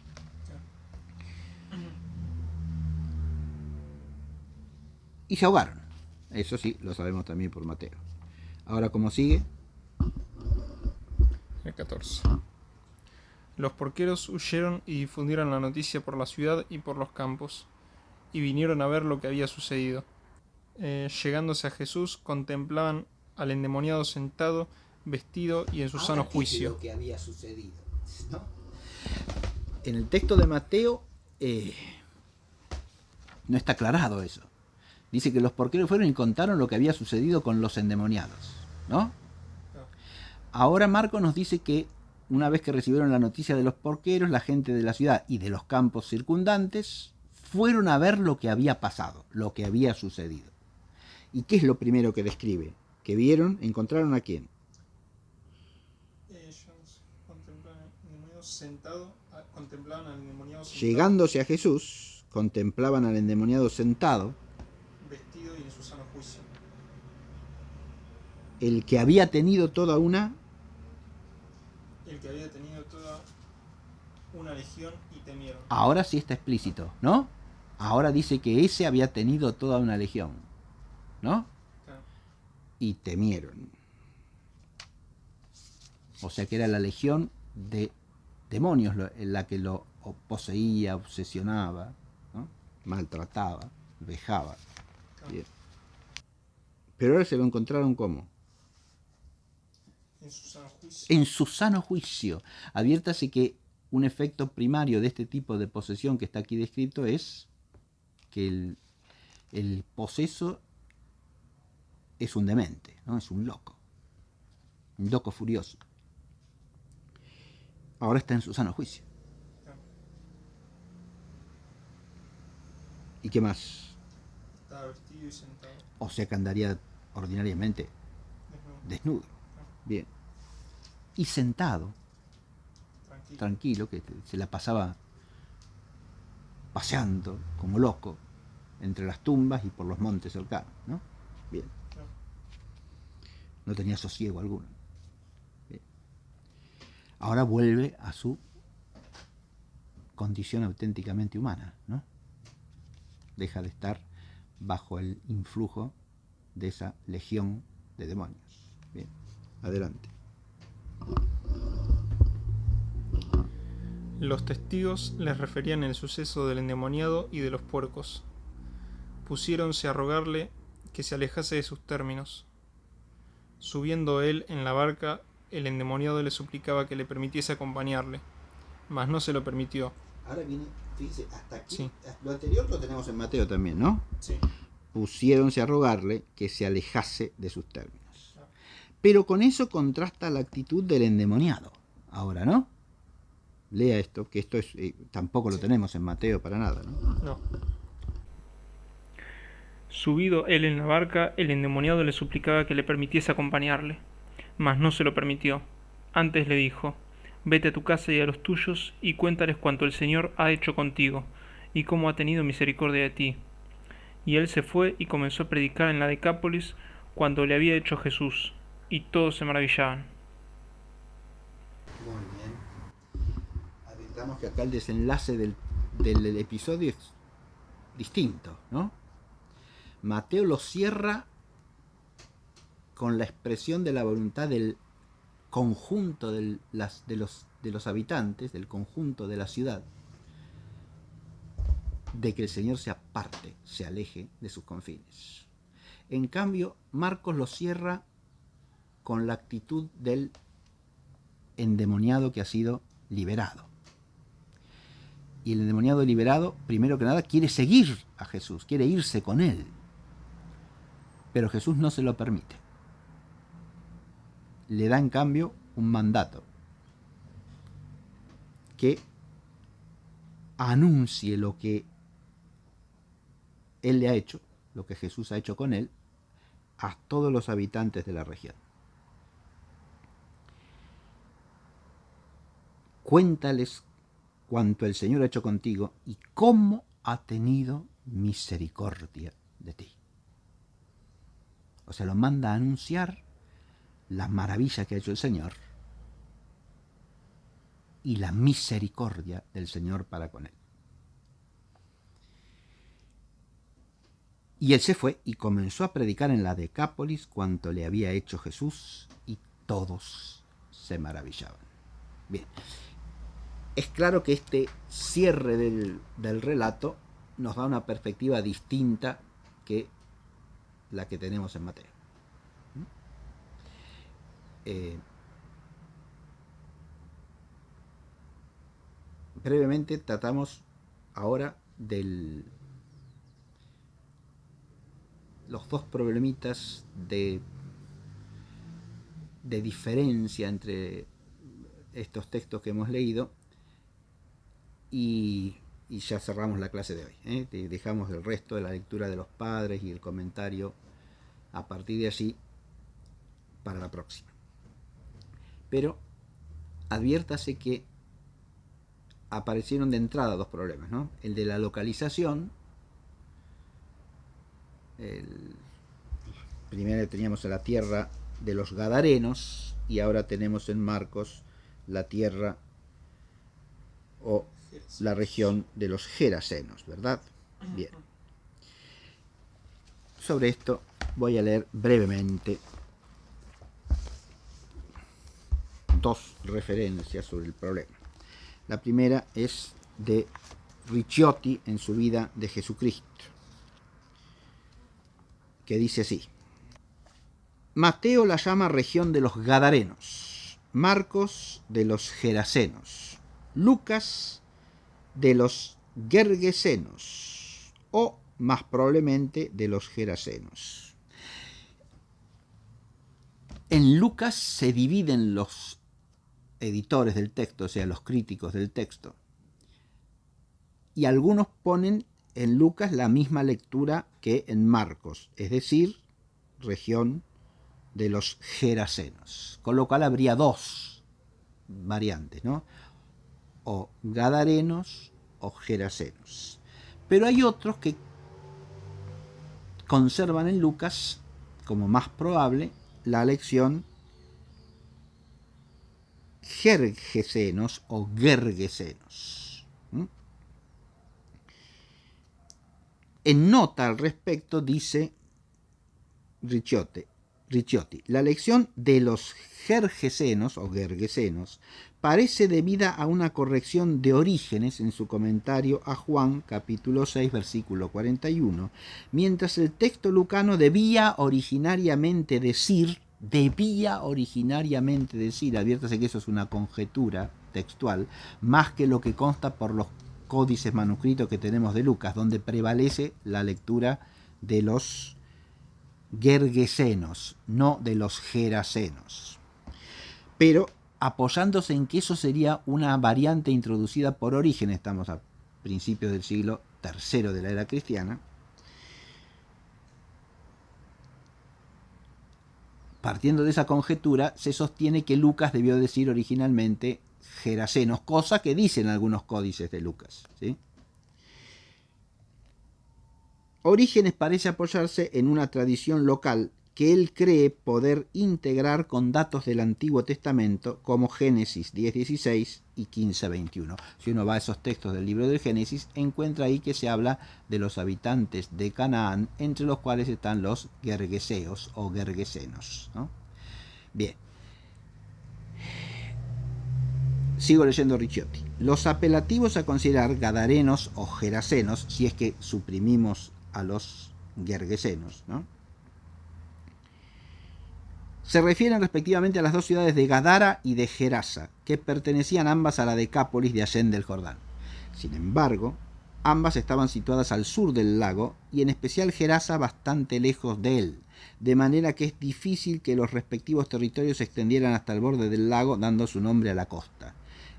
Y se ahogaron. Eso sí, lo sabemos también por Mateo. Ahora, ¿cómo sigue? El 14. Los porqueros huyeron y difundieron la noticia por la ciudad y por los campos, y vinieron a ver lo que había sucedido. Llegándose a Jesús, contemplaban al endemoniado sentado, vestido y en su sano juicio. Lo que había sucedido, ¿no? En el texto de Mateo no está aclarado eso. Dice que los porqueros fueron y contaron lo que había sucedido con los endemoniados, ¿no? Ahora Marcos nos dice que una vez que recibieron la noticia de los porqueros, la gente de la ciudad y de los campos circundantes fueron a ver lo que había pasado, lo que había sucedido. ¿Y qué es lo primero que describe? ¿Que vieron? ¿Encontraron a quién? Ellos contemplaban al endemoniado sentado. Llegándose a Jesús, contemplaban al endemoniado sentado, Vestido y en su sano juicio. el que había tenido toda una legión y temieron. Ahora sí está explícito, ¿no? Ahora dice que ese había tenido toda una legión, ¿no? Claro. Y temieron. O sea que era la legión de demonios en la que lo poseía, obsesionaba, ¿no? Maltrataba, vejaba. Claro. Bien. Pero ahora se lo encontraron ¿cómo? En su sano juicio. En su sano juicio. Adviértase que un efecto primario de este tipo de posesión que está aquí descrito es que el poseso es un demente, ¿no? Es un loco furioso. Ahora está en su sano juicio. Claro. ¿Y qué más? Estaba vestido y sentado. O sea que andaría ordinariamente desnudo. Claro. Bien. Y sentado, tranquilo, que se la pasaba paseando como loco entre las tumbas y por los montes cercanos, ¿no? Bien. Claro. No tenía sosiego alguno. Bien. Ahora vuelve a su condición auténticamente humana, ¿no? Deja de estar bajo el influjo de esa legión de demonios. Bien, adelante. Los testigos les referían el suceso del endemoniado y de los puercos. Pusiéronse a rogarle que se alejase de sus términos. Subiendo él en la barca, el endemoniado le suplicaba que le permitiese acompañarle, mas no se lo permitió. Ahora viene, fíjese, hasta aquí. Sí. Lo anterior lo tenemos en Mateo también, ¿no? Sí. Pusiéronse a rogarle que se alejase de sus términos. Pero con eso contrasta la actitud del endemoniado. Ahora, ¿no? Lea esto, que esto es tampoco lo tenemos en Mateo para nada, ¿no? No. Subido él en la barca, el endemoniado le suplicaba que le permitiese acompañarle, mas no se lo permitió. Antes le dijo: Vete a tu casa y a los tuyos, y cuéntales cuanto el Señor ha hecho contigo, y cómo ha tenido misericordia de ti. Y él se fue y comenzó a predicar en la Decápolis cuando le había hecho Jesús, y todos se maravillaban. Muy bien. Advirtamos que acá el desenlace del episodio es distinto, ¿no? Mateo lo cierra con la expresión de la voluntad del conjunto de los habitantes, del conjunto de la ciudad, de que el Señor se aparte, se aleje de sus confines. En cambio, Marcos lo cierra con la actitud del endemoniado que ha sido liberado. Y el endemoniado liberado, primero que nada, quiere seguir a Jesús, quiere irse con él. Pero Jesús no se lo permite. Le da en cambio un mandato: que anuncie lo que él le ha hecho, lo que Jesús ha hecho con él, a todos los habitantes de la región. Cuéntales cuanto el Señor ha hecho contigo y cómo ha tenido misericordia de ti. O sea, lo manda a anunciar las maravillas que ha hecho el Señor y la misericordia del Señor para con él. Y él se fue y comenzó a predicar en la Decápolis cuanto le había hecho Jesús, y todos se maravillaban. Bien, es claro que este cierre del relato nos da una perspectiva distinta que la que tenemos en Mateo. Brevemente tratamos ahora de los dos problemitas de diferencia entre estos textos que hemos leído, y ya cerramos la clase de hoy. Dejamos el resto de la lectura de los padres y el comentario a partir de allí para la próxima. Pero adviértase que aparecieron de entrada dos problemas, ¿no? El de la localización. Primero teníamos la tierra de los Gadarenos y ahora tenemos en Marcos la tierra o la región de los Gerasenos, ¿verdad? Bien. Sobre esto voy a leer brevemente dos referencias sobre el problema. La primera es de Ricciotti en su vida de Jesucristo, que dice así: Mateo la llama región de los Gadarenos, Marcos de los Gerasenos, Lucas de los Gergesenos, o más probablemente de los Gerasenos. En Lucas se dividen los editores del texto, o sea, los críticos del texto, y algunos ponen en Lucas la misma lectura que en Marcos, es decir, región de los Gerasenos, con lo cual habría dos variantes, ¿no? O Gadarenos o Gerasenos. Pero hay otros que conservan en Lucas como más probable la lección Gergesenos o Gergesenos. En nota al respecto dice Ricciotti: la lección de los Gergesenos o Gergesenos parece debida a una corrección de Orígenes en su comentario a Juan capítulo 6 versículo 41, mientras el texto lucano debía originariamente decir, adviértase que eso es una conjetura textual, más que lo que consta por los códices manuscritos que tenemos de Lucas, donde prevalece la lectura de los Gergesenos, no de los Gerasenos. Pero apoyándose en que eso sería una variante introducida por Orígenes, estamos a principios del siglo III de la era cristiana, partiendo de esa conjetura, se sostiene que Lucas debió decir originalmente Gerasenos, cosa que dicen algunos códices de Lucas, ¿sí? Orígenes parece apoyarse en una tradición local que él cree poder integrar con datos del Antiguo Testamento como Génesis 10:16 y 15:21. Si uno va a esos textos del libro del Génesis, encuentra ahí que se habla de los habitantes de Canaán, entre los cuales están los gergeseos o gergesenos, ¿no? Bien. Sigo leyendo Ricciotti. Los apelativos a considerar gadarenos o gerasenos, si es que suprimimos a los gergesenos, ¿no?, se refieren respectivamente a las dos ciudades de Gadara y de Gerasa, que pertenecían ambas a la Decápolis de Allén del Jordán. Sin embargo, ambas estaban situadas al sur del lago y en especial Gerasa bastante lejos de él, de manera que es difícil que los respectivos territorios se extendieran hasta el borde del lago dando su nombre a la costa.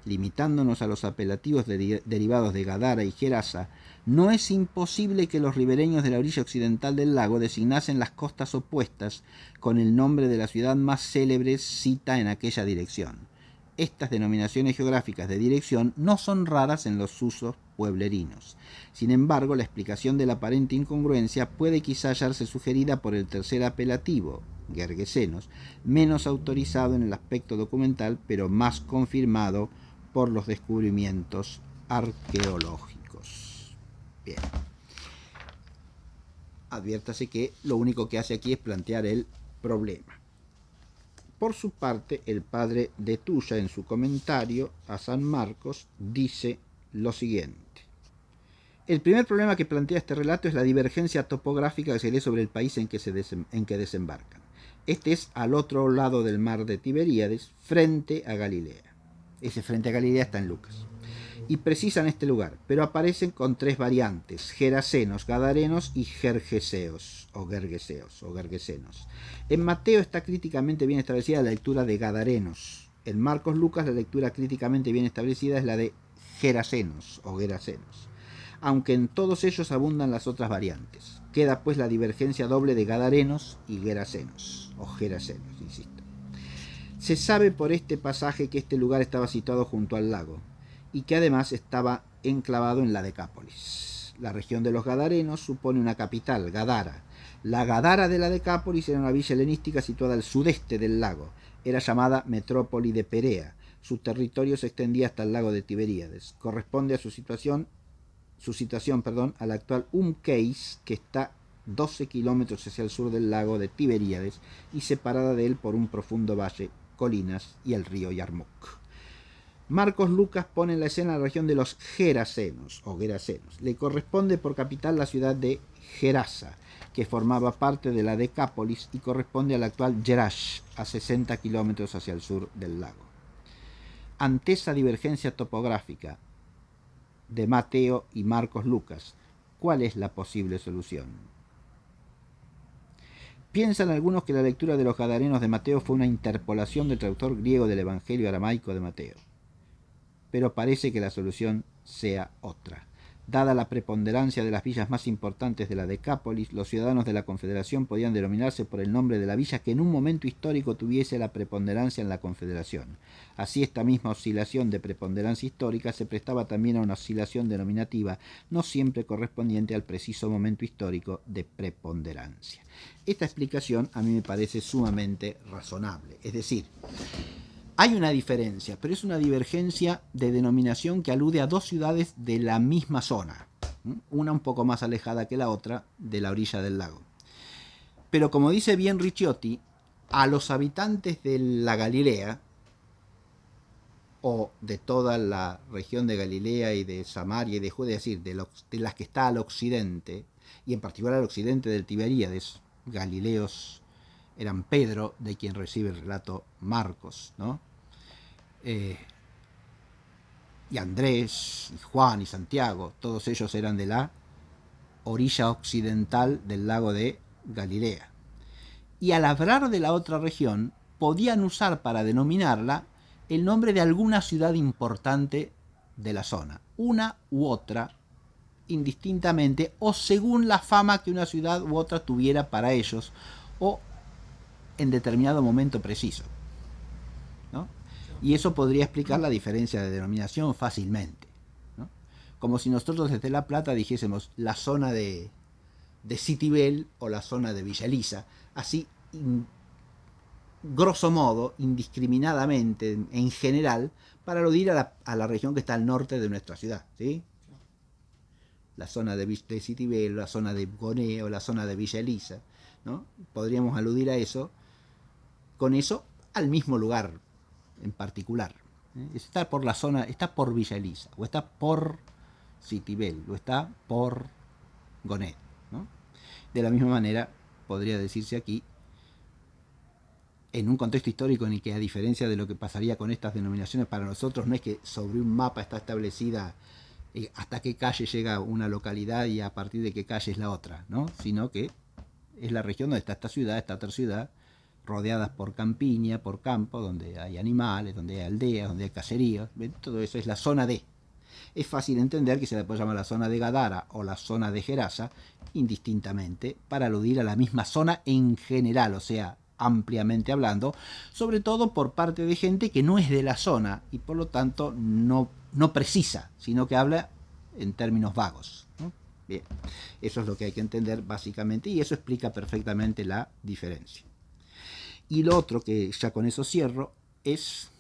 Limitándonos a los apelativos derivados de Gadara y Gerasa, no es imposible que los ribereños de la orilla occidental del lago designasen las costas opuestas con el nombre de la ciudad más célebre cita en aquella dirección. Estas denominaciones geográficas de dirección no son raras en los usos pueblerinos. Sin embargo, la explicación de la aparente incongruencia puede quizá hallarse sugerida por el tercer apelativo, Gergesenos, menos autorizado en el aspecto documental, pero más confirmado por los descubrimientos arqueológicos. Bien. Adviértase que lo único que hace aquí es plantear el problema. Por su parte, el padre de Tuya, en su comentario a San Marcos, dice lo siguiente. El primer problema que plantea este relato es la divergencia topográfica que se lee sobre el país en que desembarcan. Este es al otro lado del mar de Tiberíades, frente a Galilea. Ese frente a Galilea está en Lucas. Y precisan este lugar, pero aparecen con tres variantes: gerasenos, gadarenos y gergeseos, o gergesenos. En Mateo está críticamente bien establecida la lectura de gadarenos. En Marcos Lucas la lectura críticamente bien establecida es la de gerasenos, o gerasenos. Aunque en todos ellos abundan las otras variantes. Queda pues la divergencia doble de gadarenos y gerasenos, o gerasenos, insisto. Se sabe por este pasaje que este lugar estaba situado junto al lago, y que además estaba enclavado en la Decápolis. La región de los Gadarenos supone una capital, Gadara. La Gadara de la Decápolis era una villa helenística situada al sudeste del lago. Era llamada Metrópoli de Perea. Su territorio se extendía hasta el lago de Tiberíades. Corresponde a su situación al actual Keis, que está 12 kilómetros hacia el sur del lago de Tiberíades y separada de él por un profundo valle, colinas y el río Yarmouk. Marcos Lucas pone en la escena la región de los Gerasenos, o Gerasenos. Le corresponde por capital la ciudad de Gerasa, que formaba parte de la Decápolis y corresponde al actual Jerash, a 60 kilómetros hacia el sur del lago. Ante esa divergencia topográfica de Mateo y Marcos Lucas, ¿cuál es la posible solución? Piensan algunos que la lectura de los Gadarenos de Mateo fue una interpolación del traductor griego del Evangelio aramaico de Mateo. Pero parece que la solución sea otra. Dada la preponderancia de las villas más importantes de la Decápolis, los ciudadanos de la Confederación podían denominarse por el nombre de la villa que en un momento histórico tuviese la preponderancia en la Confederación. Así, esta misma oscilación de preponderancia histórica se prestaba también a una oscilación denominativa, no siempre correspondiente al preciso momento histórico de preponderancia. Esta explicación a mí me parece sumamente razonable. Es decir, hay una diferencia, pero es una divergencia de denominación que alude a dos ciudades de la misma zona, una un poco más alejada que la otra de la orilla del lago. Pero como dice bien Ricciotti, a los habitantes de la Galilea, o de toda la región de Galilea y de Samaria y de Judea, es decir, de las que está al occidente, y en particular al occidente del Tiberíades, Galileos eran Pedro, de quien recibe el relato Marcos, ¿no? Y Andrés, y Juan y Santiago, todos ellos eran de la orilla occidental del lago de Galilea. Y al hablar de la otra región, podían usar para denominarla el nombre de alguna ciudad importante de la zona, una u otra, indistintamente, o según la fama que una ciudad u otra tuviera para ellos, o en determinado momento preciso, ¿no? Y eso podría explicar la diferencia de denominación fácilmente, ¿no? Como si nosotros desde La Plata dijésemos la zona de Citibel o la zona de Villa Elisa, así grosso modo, indiscriminadamente, en general, para aludir a la región que está al norte de nuestra ciudad, ¿sí? La zona de Citibel, la zona de Goné o la zona de Villa Elisa, ¿no? Podríamos aludir a eso, con eso, al mismo lugar en particular. Está por la zona, está por Villa Elisa, o está por Citibel, o está por Gonet, ¿no? De la misma manera, podría decirse aquí, en un contexto histórico en el que, a diferencia de lo que pasaría con estas denominaciones, para nosotros no es que sobre un mapa está establecida hasta qué calle llega una localidad y a partir de qué calle es la otra, ¿no? Sino que es la región donde está esta ciudad, esta otra ciudad, rodeadas por campiña, por campo, donde hay animales, donde hay aldeas, donde hay caseríos. Todo eso es la zona D. Es fácil entender que se le puede llamar la zona de Gadara o la zona de Gerasa indistintamente para aludir a la misma zona en general, o sea, ampliamente hablando, sobre todo por parte de gente que no es de la zona y por lo tanto no precisa, sino que habla en términos vagos, ¿no? Bien, eso es lo que hay que entender básicamente y eso explica perfectamente la diferencia. Y lo otro, que ya con eso cierro, es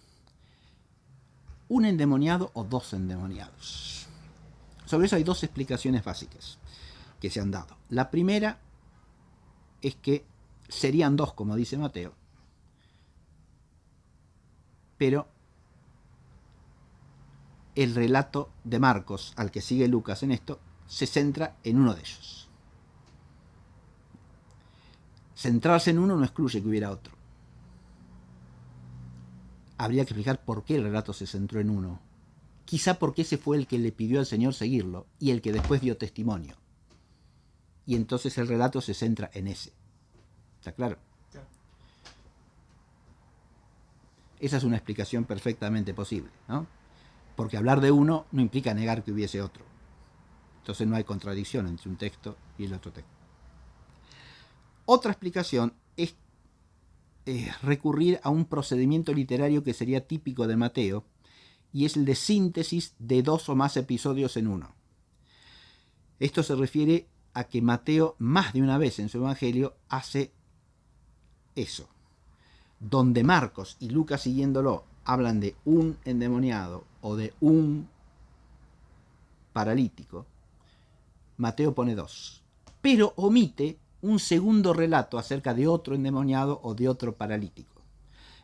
un endemoniado o dos endemoniados. Sobre eso hay dos explicaciones básicas que se han dado. La primera es que serían dos, como dice Mateo, pero el relato de Marcos, al que sigue Lucas en esto, se centra en uno de ellos. Centrarse en uno no excluye que hubiera otro. Habría que explicar por qué el relato se centró en uno. Quizá porque ese fue el que le pidió al Señor seguirlo y el que después dio testimonio. Y entonces el relato se centra en ese. ¿Está claro? Esa es una explicación perfectamente posible, ¿no? Porque hablar de uno no implica negar que hubiese otro. Entonces no hay contradicción entre un texto y el otro texto. Otra explicación es recurrir a un procedimiento literario que sería típico de Mateo, y es el de síntesis de dos o más episodios en uno. Esto se refiere a que Mateo más de una vez en su evangelio hace eso. Donde Marcos y Lucas siguiéndolo hablan de un endemoniado o de un paralítico, Mateo pone dos, pero omite un segundo relato acerca de otro endemoniado o de otro paralítico.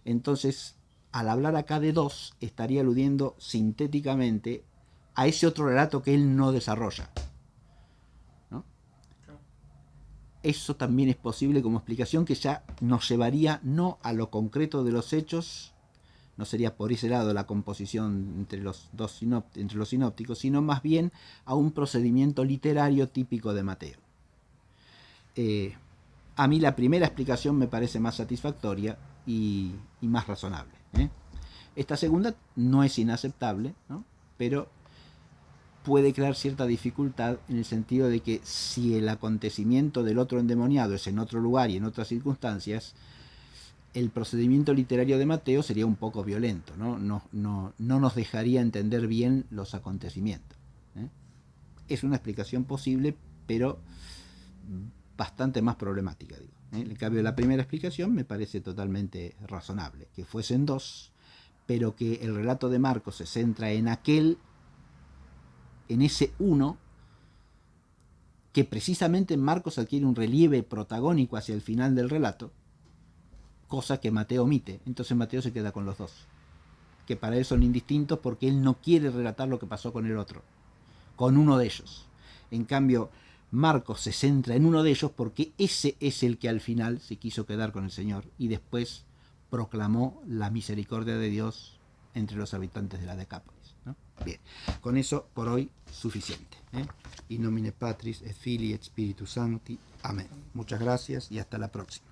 Entonces, al hablar acá de dos, estaría aludiendo sintéticamente a ese otro relato que él no desarrolla, ¿no? Eso también es posible como explicación que ya nos llevaría no a lo concreto de los hechos, no sería por ese lado la composición entre los sinópticos, sino más bien a un procedimiento literario típico de Mateo. A mí la primera explicación me parece más satisfactoria y más razonable, ¿eh? Esta segunda no es inaceptable, ¿no? Pero puede crear cierta dificultad en el sentido de que si el acontecimiento del otro endemoniado es en otro lugar y en otras circunstancias, el procedimiento literario de Mateo sería un poco violento, ¿no? No nos dejaría entender bien los acontecimientos, ¿eh? Es una explicación posible, pero bastante más problemática, digo, ¿eh? En cambio, la primera explicación me parece totalmente razonable, que fuesen dos, pero que el relato de Marcos se centra en ese uno, que precisamente en Marcos adquiere un relieve protagónico hacia el final del relato, cosa que Mateo omite. Entonces Mateo se queda con los dos, que para él son indistintos porque él no quiere relatar lo que pasó con el otro, con uno de ellos. En cambio, Marcos se centra en uno de ellos porque ese es el que al final se quiso quedar con el Señor y después proclamó la misericordia de Dios entre los habitantes de la Decápolis, ¿no? Bien, con eso por hoy suficiente, ¿eh? In nomine Patris et Filii et Spiritus Sancti. Amén. Muchas gracias y hasta la próxima.